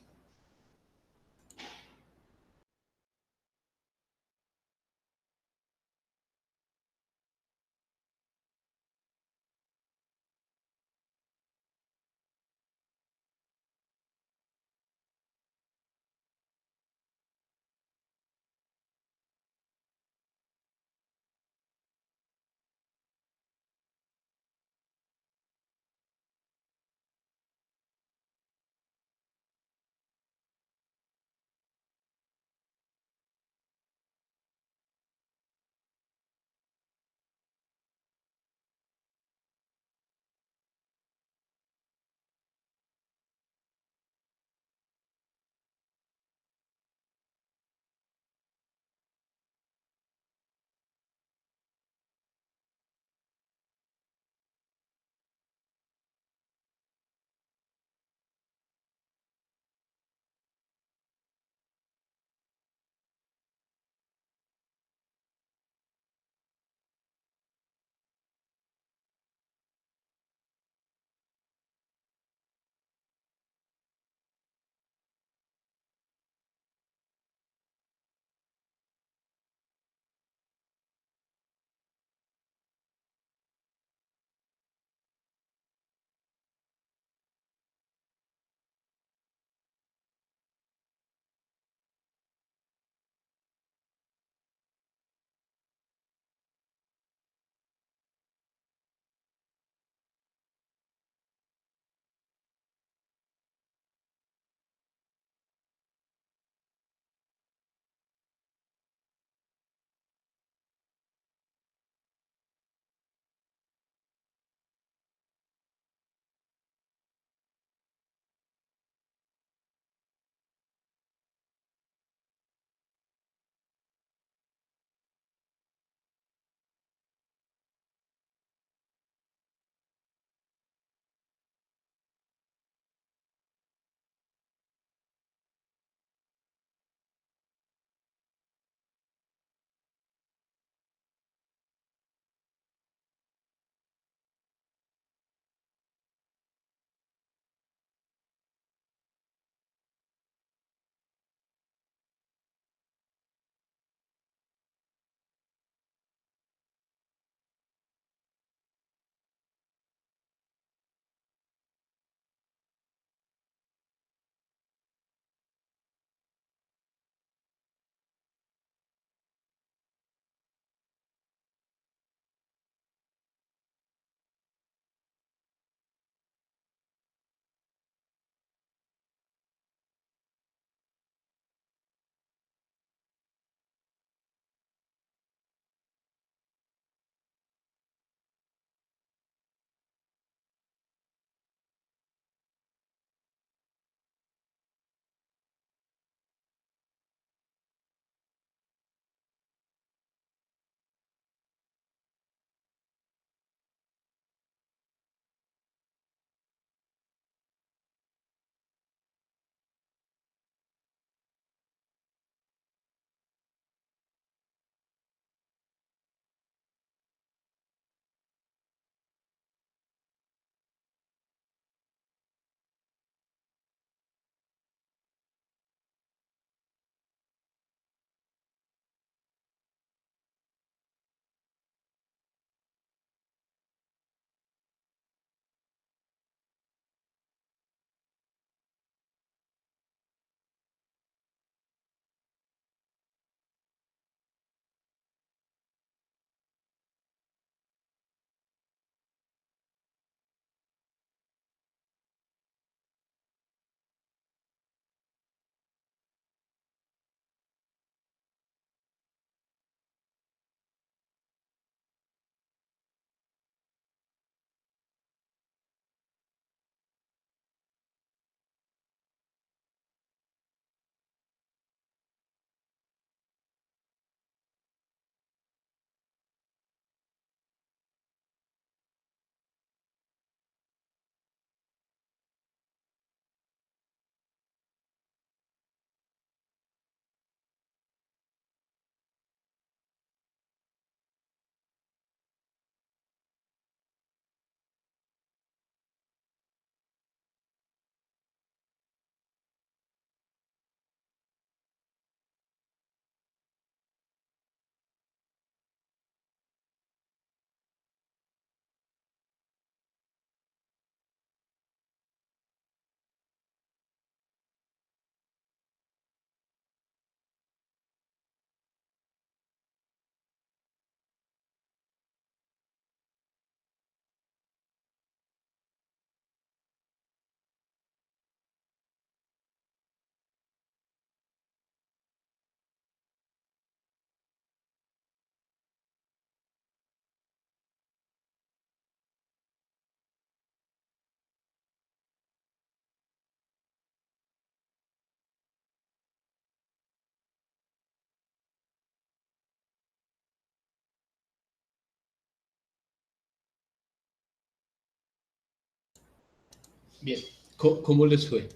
Speaker 1: Bien, ¿cómo les fue?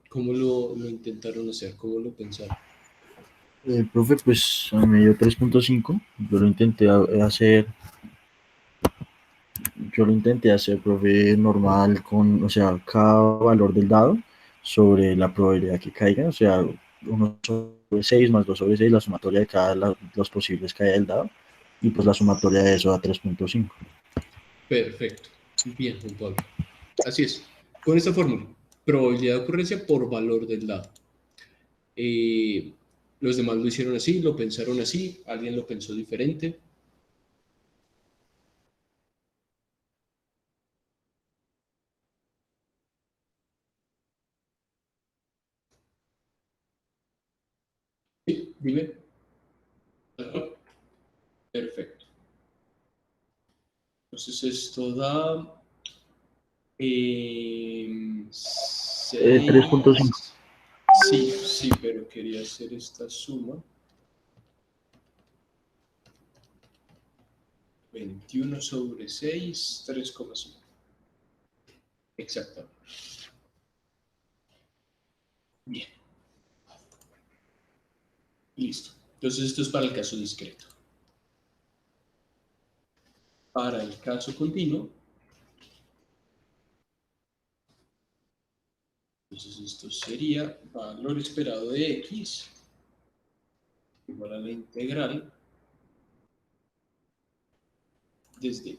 Speaker 1: ¿Cómo lo intentaron hacer? ¿Cómo lo pensaron?
Speaker 8: Profe, pues me dio 3.5. Yo lo intenté hacer, profe, normal con, o sea, cada valor del dado sobre la probabilidad que caiga, o sea, 1/6 más 2/6, la sumatoria de los posibles que haya del dado, y pues la sumatoria de eso da 3.5.
Speaker 1: Perfecto. Bien, Juan Pablo. Así es. Con esta fórmula, probabilidad de ocurrencia por valor del dado. Los demás lo hicieron así, lo pensaron así, alguien lo pensó diferente. Sí, dime. Ajá. Perfecto. Entonces esto da
Speaker 8: 3.5.
Speaker 1: 6. Sí, sí, pero quería hacer esta suma. 21/6, 3,5. Exactamente. Bien, listo. Entonces esto es para el caso discreto. Para el caso continuo, entonces esto sería valor esperado de x igual a la integral desde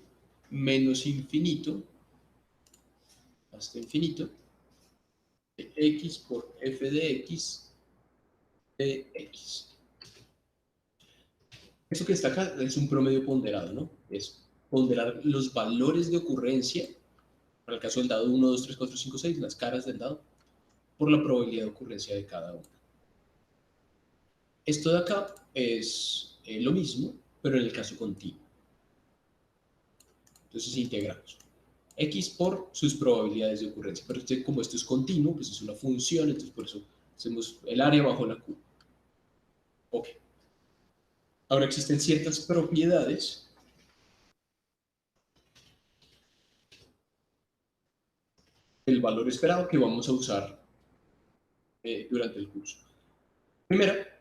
Speaker 1: menos infinito hasta infinito de x por f de x de x. Eso que está acá es un promedio ponderado, ¿no? Es ponderar los valores de ocurrencia, para el caso del dado 1, 2, 3, 4, 5, 6, las caras del dado, por la probabilidad de ocurrencia de cada uno. Esto de acá es lo mismo, pero en el caso continuo. Entonces integramos x por sus probabilidades de ocurrencia. Pero como esto es continuo, pues es una función, entonces por eso hacemos el área bajo la curva. Ok. Ahora existen ciertas propiedades del valor esperado que vamos a usar durante el curso. Primera,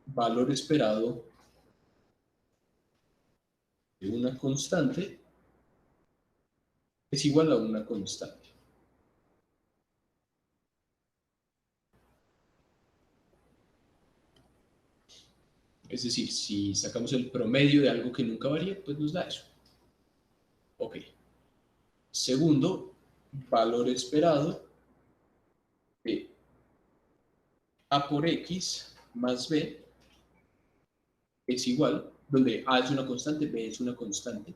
Speaker 1: valor esperado de una constante es igual a una constante. Es decir, si sacamos el promedio de algo que nunca varía, pues nos da eso. Ok. Segundo, valor esperado de a por x más b es igual, donde a es una constante, b es una constante,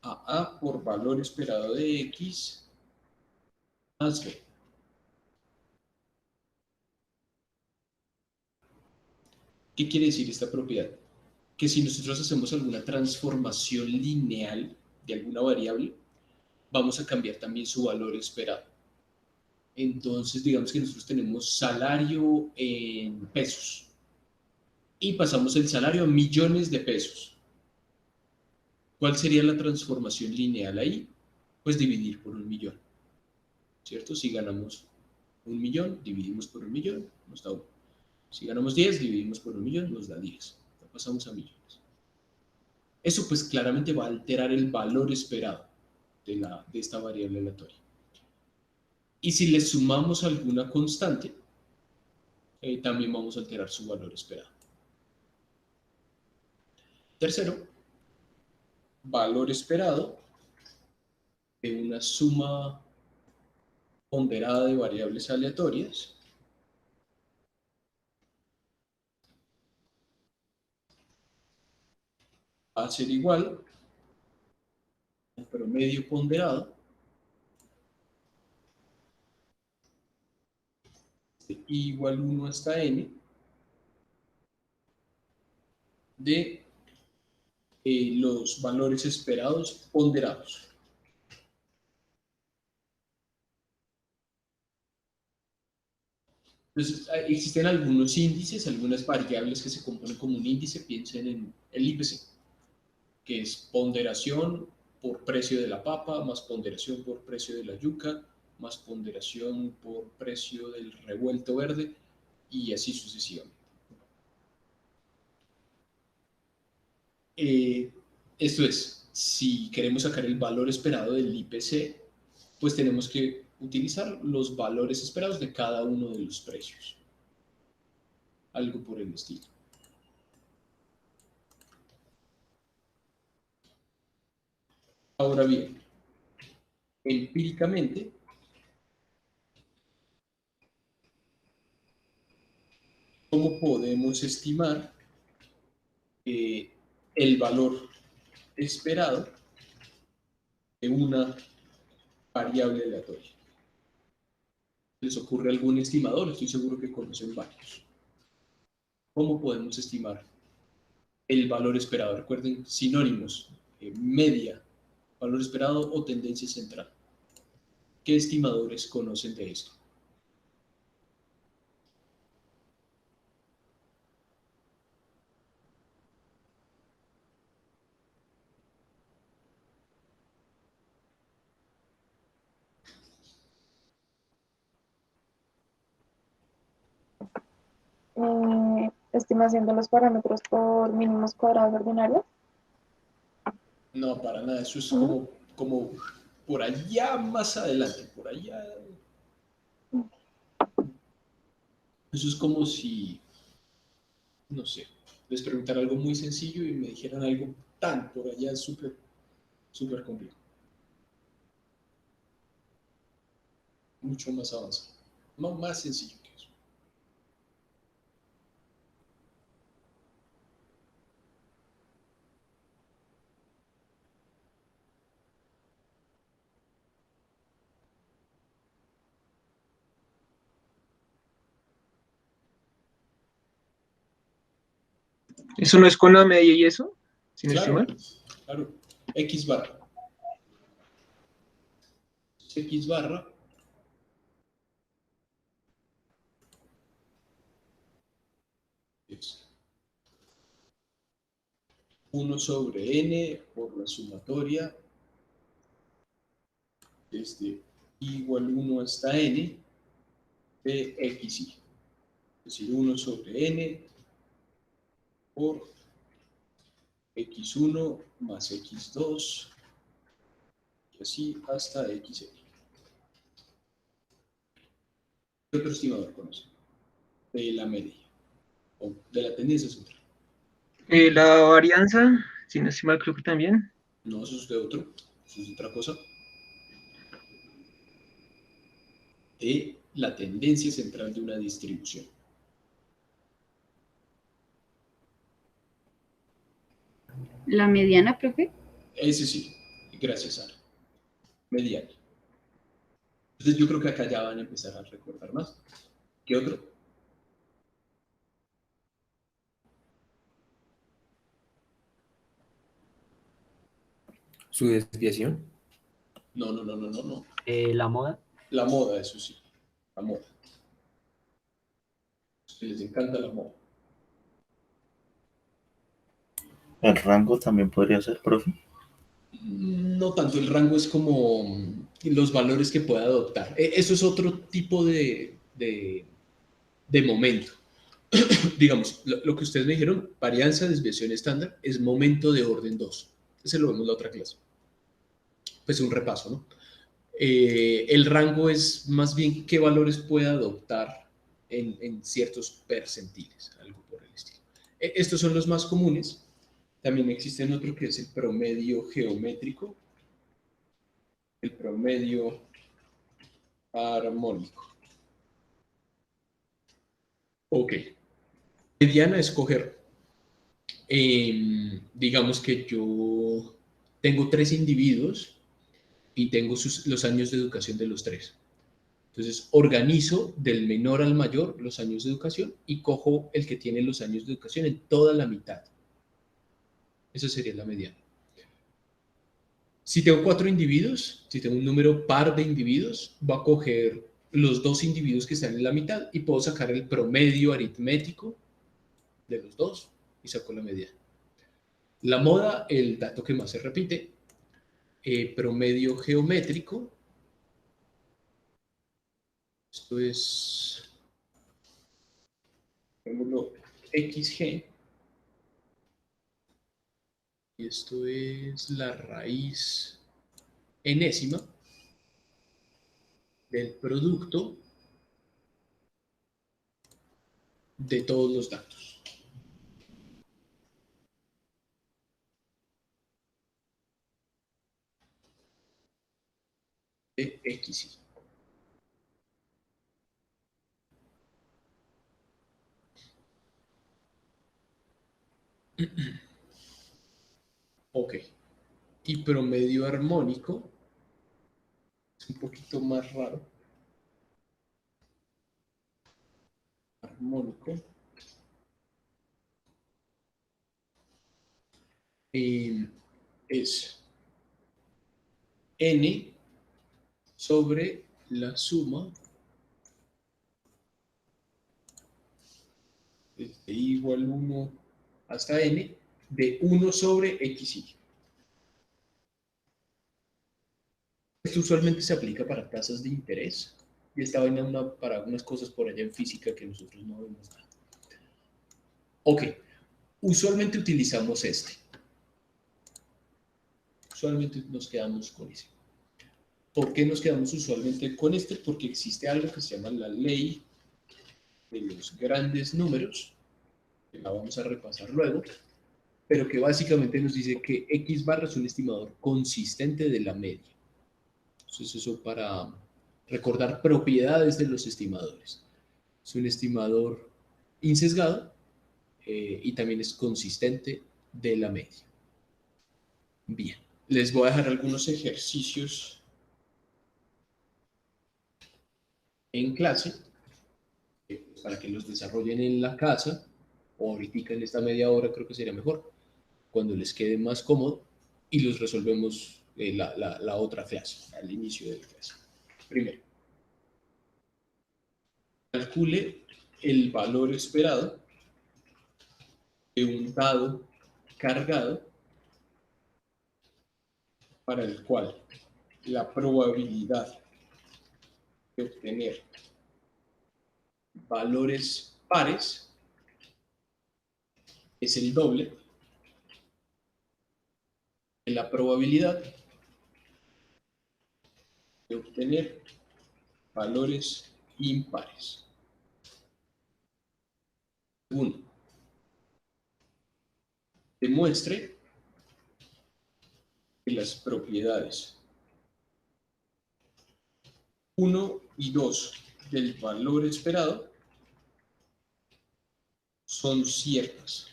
Speaker 1: a por valor esperado de x más b. ¿Qué quiere decir esta propiedad? Que si nosotros hacemos alguna transformación lineal de alguna variable, vamos a cambiar también su valor esperado. Entonces, digamos que nosotros tenemos salario en pesos y pasamos el salario a millones de pesos. ¿Cuál sería la transformación lineal ahí? Pues dividir por 1.000.000, ¿cierto? Si ganamos 1.000.000, dividimos por 1.000.000, nos da 1. Si ganamos 10, dividimos por 1.000.000, nos da 10. Ya pasamos a millones. Eso pues claramente va a alterar el valor esperado de esta variable aleatoria. Y si le sumamos alguna constante, también vamos a alterar su valor esperado. Tercero, valor esperado de una suma ponderada de variables aleatorias va a ser igual al promedio ponderado de i igual 1 hasta n de los valores esperados ponderados. Entonces, existen algunos índices, algunas variables que se componen como un índice, piensen en el IPC, que es ponderación por precio de la papa, más ponderación por precio de la yuca, más ponderación por precio del revuelto verde, y así sucesivamente. Esto es, si queremos sacar el valor esperado del IPC, pues tenemos que utilizar los valores esperados de cada uno de los precios. Algo por el estilo. Ahora bien, empíricamente, ¿cómo podemos estimar el valor esperado de una variable aleatoria? ¿Les ocurre algún estimador? Estoy seguro que conocen varios. ¿Cómo podemos estimar el valor esperado? Recuerden, sinónimos, media, valor esperado o tendencia central. ¿Qué estimadores conocen de esto?
Speaker 2: Estimación de los parámetros por mínimos cuadrados ordinarios.
Speaker 1: No, para nada. Eso es como por allá más adelante, por allá. Eso es como si, no sé, les preguntara algo muy sencillo y me dijeran algo tan por allá súper, súper complejo. Mucho más avanzado. No, más sencillo que eso.
Speaker 4: ¿Eso no es con la media y eso? Si no estoy
Speaker 1: Claro,
Speaker 4: mal.
Speaker 1: claro. X barra. X barra es 1 sobre n por la sumatoria desde igual 1 hasta n de xy. Es decir, 1 sobre n por x1 más x2 y así hasta xn. ¿Qué otro estimador conoce? De la media o de la tendencia central.
Speaker 4: La varianza, si no estoy mal, creo que también.
Speaker 1: No, eso es de otro, eso es otra cosa. De la tendencia central de una distribución.
Speaker 9: La mediana, profe.
Speaker 1: Ese sí, gracias, Sara. Mediana. Entonces yo creo que acá ya van a empezar a recordar más. ¿Qué otro?
Speaker 3: Su desviación.
Speaker 1: No.
Speaker 5: La moda.
Speaker 1: La moda, eso sí. La moda. Les encanta la moda.
Speaker 7: El rango también podría ser, profe.
Speaker 1: No tanto, el rango es como los valores que pueda adoptar. Eso es otro tipo de momento. Digamos, lo que ustedes me dijeron, varianza, desviación estándar, es momento de orden 2. Ese lo vemos en la otra clase. Pues un repaso, ¿no? El rango es más bien qué valores puede adoptar en ciertos percentiles, algo por el estilo. Estos son los más comunes. También existe otro que es el promedio geométrico, el promedio armónico. Ok. Mediana escoger. Digamos que yo tengo 3 individuos y tengo los años de educación de los 3. Entonces, organizo del menor al mayor los años de educación y cojo el que tiene los años de educación en toda la mitad. Esa sería la mediana. Si tengo 4 individuos, si tengo un número par de individuos, voy a coger los 2 individuos que están en la mitad y puedo sacar el promedio aritmético de los 2 y saco la mediana. La moda, el dato que más se repite, promedio geométrico Esto es, llamémoslo xg, y esto es la raíz enésima del producto de todos los datos. De xy. Ok. Y promedio armónico es un poquito más raro. Armónico. Es n sobre la suma desde i igual 1 hasta n de 1 sobre xy. Esto usualmente se aplica para tasas de interés y esta vaina para unas cosas por allá en física que nosotros no vemos nada. Ok, usualmente utilizamos este. Usualmente nos quedamos con ese. ¿Por qué nos quedamos usualmente con este? Porque existe algo que se llama la ley de los grandes números, que la vamos a repasar luego, pero que básicamente nos dice que x barra es un estimador consistente de la media. Entonces eso para recordar propiedades de los estimadores. Es un estimador insesgado y también es consistente de la media. Bien, les voy a dejar algunos ejercicios en clase para que los desarrollen en la casa o ahorita en esta media hora creo que sería mejor, cuando les quede más cómodo y los resolvemos la otra clase, al inicio de la clase. Primero, calcule el valor esperado de un dado cargado para el cual la probabilidad de obtener valores pares es el doble de la probabilidad de obtener valores impares. Segundo, demuestre que las propiedades 1 y 2 del valor esperado son ciertas.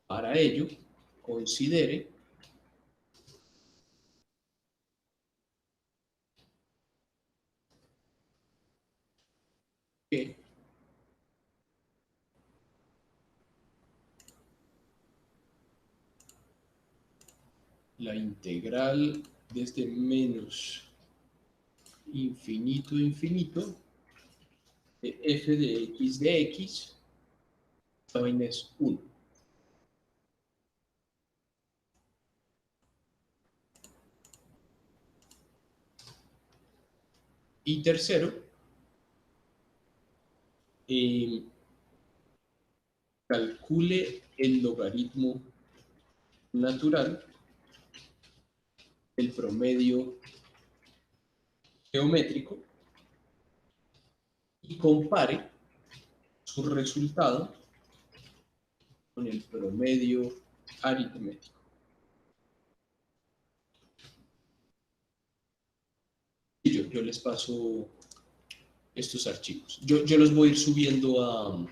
Speaker 1: Para ello, considere que la integral desde menos infinito a infinito de f de x, esta vaina es 1. Y tercero, calcule el logaritmo natural del promedio geométrico y compare su resultado con el promedio aritmético. Y yo les paso estos archivos. Yo los voy a ir subiendo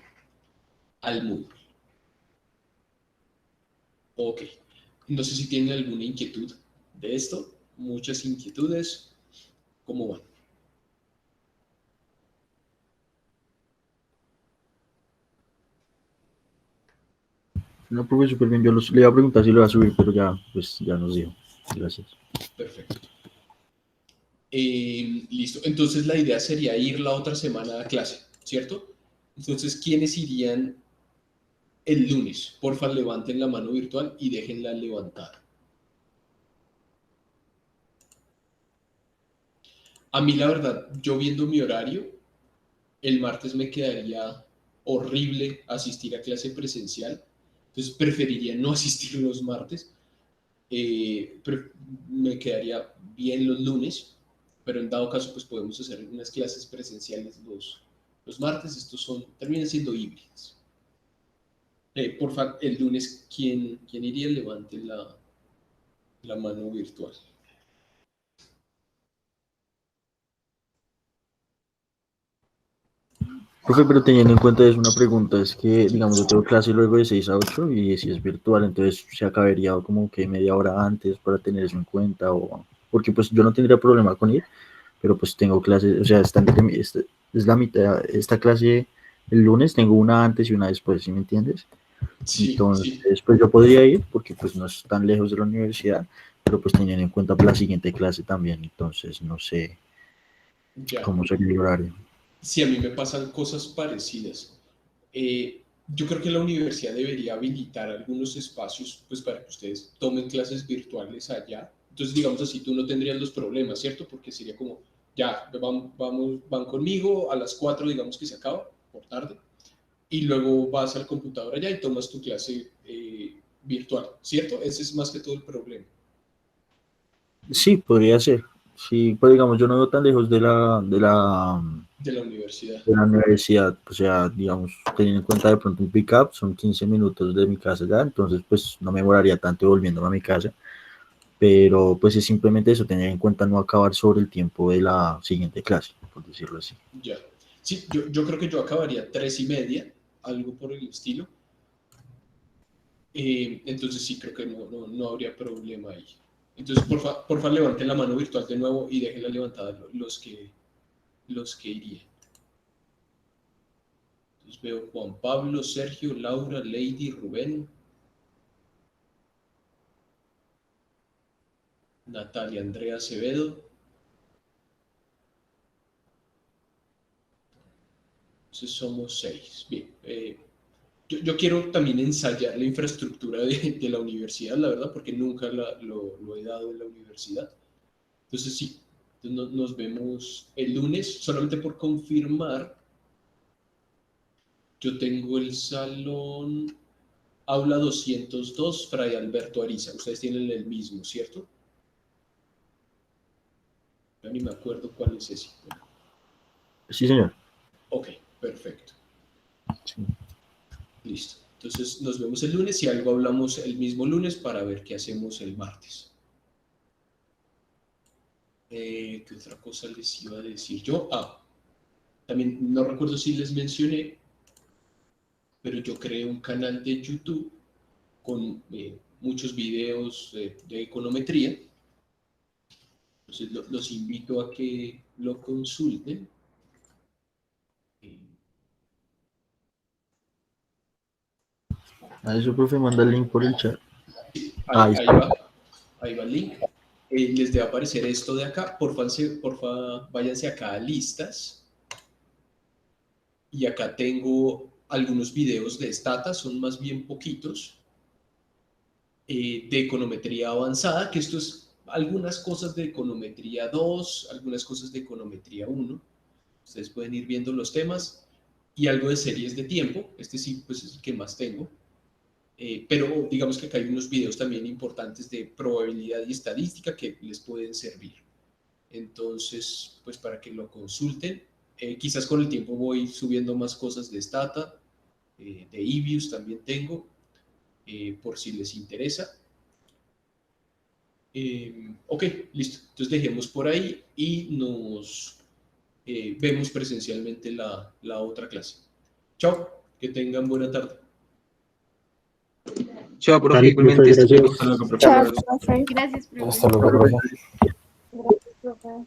Speaker 1: al Moodle. Ok. No sé si tienen alguna inquietud de esto. Muchas inquietudes. ¿Cómo van?
Speaker 8: No, profe, súper bien. Le iba a preguntar si lo iba a subir, pero ya, pues, ya nos dijo. Gracias.
Speaker 1: Perfecto. Listo. Entonces la idea sería ir la otra semana a clase, ¿cierto? Entonces, ¿quiénes irían el lunes? Porfa, levanten la mano virtual y déjenla levantada. A mí, la verdad, yo viendo mi horario, el martes me quedaría horrible asistir a clase presencial, entonces preferiría no asistir los martes. Me quedaría bien los lunes, pero en dado caso pues podemos hacer unas clases presenciales los martes. Terminan siendo híbridas. Porfa, el lunes, ¿quién iría? Levante la mano virtual.
Speaker 8: Profe, pero teniendo en cuenta es una pregunta, es que, digamos, yo tengo clase luego de 6 a 8 y si es virtual, entonces se acabaría como que media hora antes para tener eso en cuenta, o porque pues yo no tendría problema con ir, pero pues tengo clases, o sea, es la mitad, esta clase el lunes tengo una antes y una después, ¿sí me entiendes?
Speaker 1: Sí,
Speaker 8: Entonces, pues yo podría ir porque pues no es tan lejos de la universidad, pero pues teniendo en cuenta la siguiente clase también, entonces no sé
Speaker 1: ya.
Speaker 8: cómo sería el horario.
Speaker 1: Sí, a mí me pasan cosas parecidas. Yo creo que la universidad debería habilitar algunos espacios pues, para que ustedes tomen clases virtuales allá. Entonces, digamos así, tú no tendrías los problemas, ¿cierto? Porque sería como, ya, van conmigo a las 4, digamos que se acaba, por tarde, y luego vas al computador allá y tomas tu clase virtual, ¿cierto? Ese es más que todo el problema.
Speaker 8: Sí, podría ser. Sí, pues digamos, yo no veo tan lejos
Speaker 1: De la universidad.
Speaker 8: de la universidad, o sea, digamos, teniendo en cuenta de pronto un pick-up, son 15 minutos de mi casa ya, entonces pues no me demoraría tanto volviéndome a mi casa, pero pues es simplemente eso, tener en cuenta no acabar sobre el tiempo de la siguiente clase, por decirlo así.
Speaker 1: Ya. Sí, yo creo que yo acabaría 3:30, algo por el estilo. Entonces sí, creo que no habría problema ahí. Entonces, porfa, levanten la mano virtual de nuevo y déjenla levantada los que irían. Entonces veo Juan Pablo, Sergio, Laura, Lady, Rubén, Natalia, Andrea, Acevedo. Entonces somos 6. Bien. Yo quiero también ensayar la infraestructura de la universidad, la verdad, porque nunca lo he dado en la universidad. Entonces sí, nos vemos el lunes, solamente por confirmar. Yo tengo el salón Aula 202, Fray Alberto Ariza. Ustedes tienen el mismo, ¿cierto? Yo ni me acuerdo cuál es ese.
Speaker 8: Sí, señor.
Speaker 1: Ok, perfecto.
Speaker 8: Sí.
Speaker 1: Listo. Entonces nos vemos el lunes y algo hablamos el mismo lunes para ver qué hacemos el martes. ¿Qué otra cosa les iba a decir yo? También no recuerdo si les mencioné, pero yo creé un canal de YouTube con muchos videos de econometría. Entonces los invito a que lo consulten.
Speaker 8: A eso, profe, manda el link por el chat.
Speaker 1: Ahí va el link. Les debe aparecer esto de acá. Porfa, váyanse acá a listas. Y acá tengo algunos videos de Stata, son más bien poquitos, de econometría avanzada, que esto es algunas cosas de econometría 2, algunas cosas de econometría 1. Ustedes pueden ir viendo los temas y algo de series de tiempo. Este sí, pues es el que más tengo. Pero digamos que acá hay unos videos también importantes de probabilidad y estadística que les pueden servir. Entonces, pues para que lo consulten. Quizás con el tiempo voy subiendo más cosas de Stata, de EBIUS también tengo, por si les interesa. Ok, listo. Entonces dejemos por ahí y nos vemos presencialmente la otra clase. Chao, que tengan buena tarde.
Speaker 4: Chao, profe,
Speaker 3: Dale,
Speaker 4: igualmente.
Speaker 3: profe,
Speaker 4: Hasta luego.
Speaker 3: gracias.
Speaker 2: Chao, profe.
Speaker 9: Gracias, profe.
Speaker 3: Hasta luego, profe.
Speaker 2: Gracias, profe.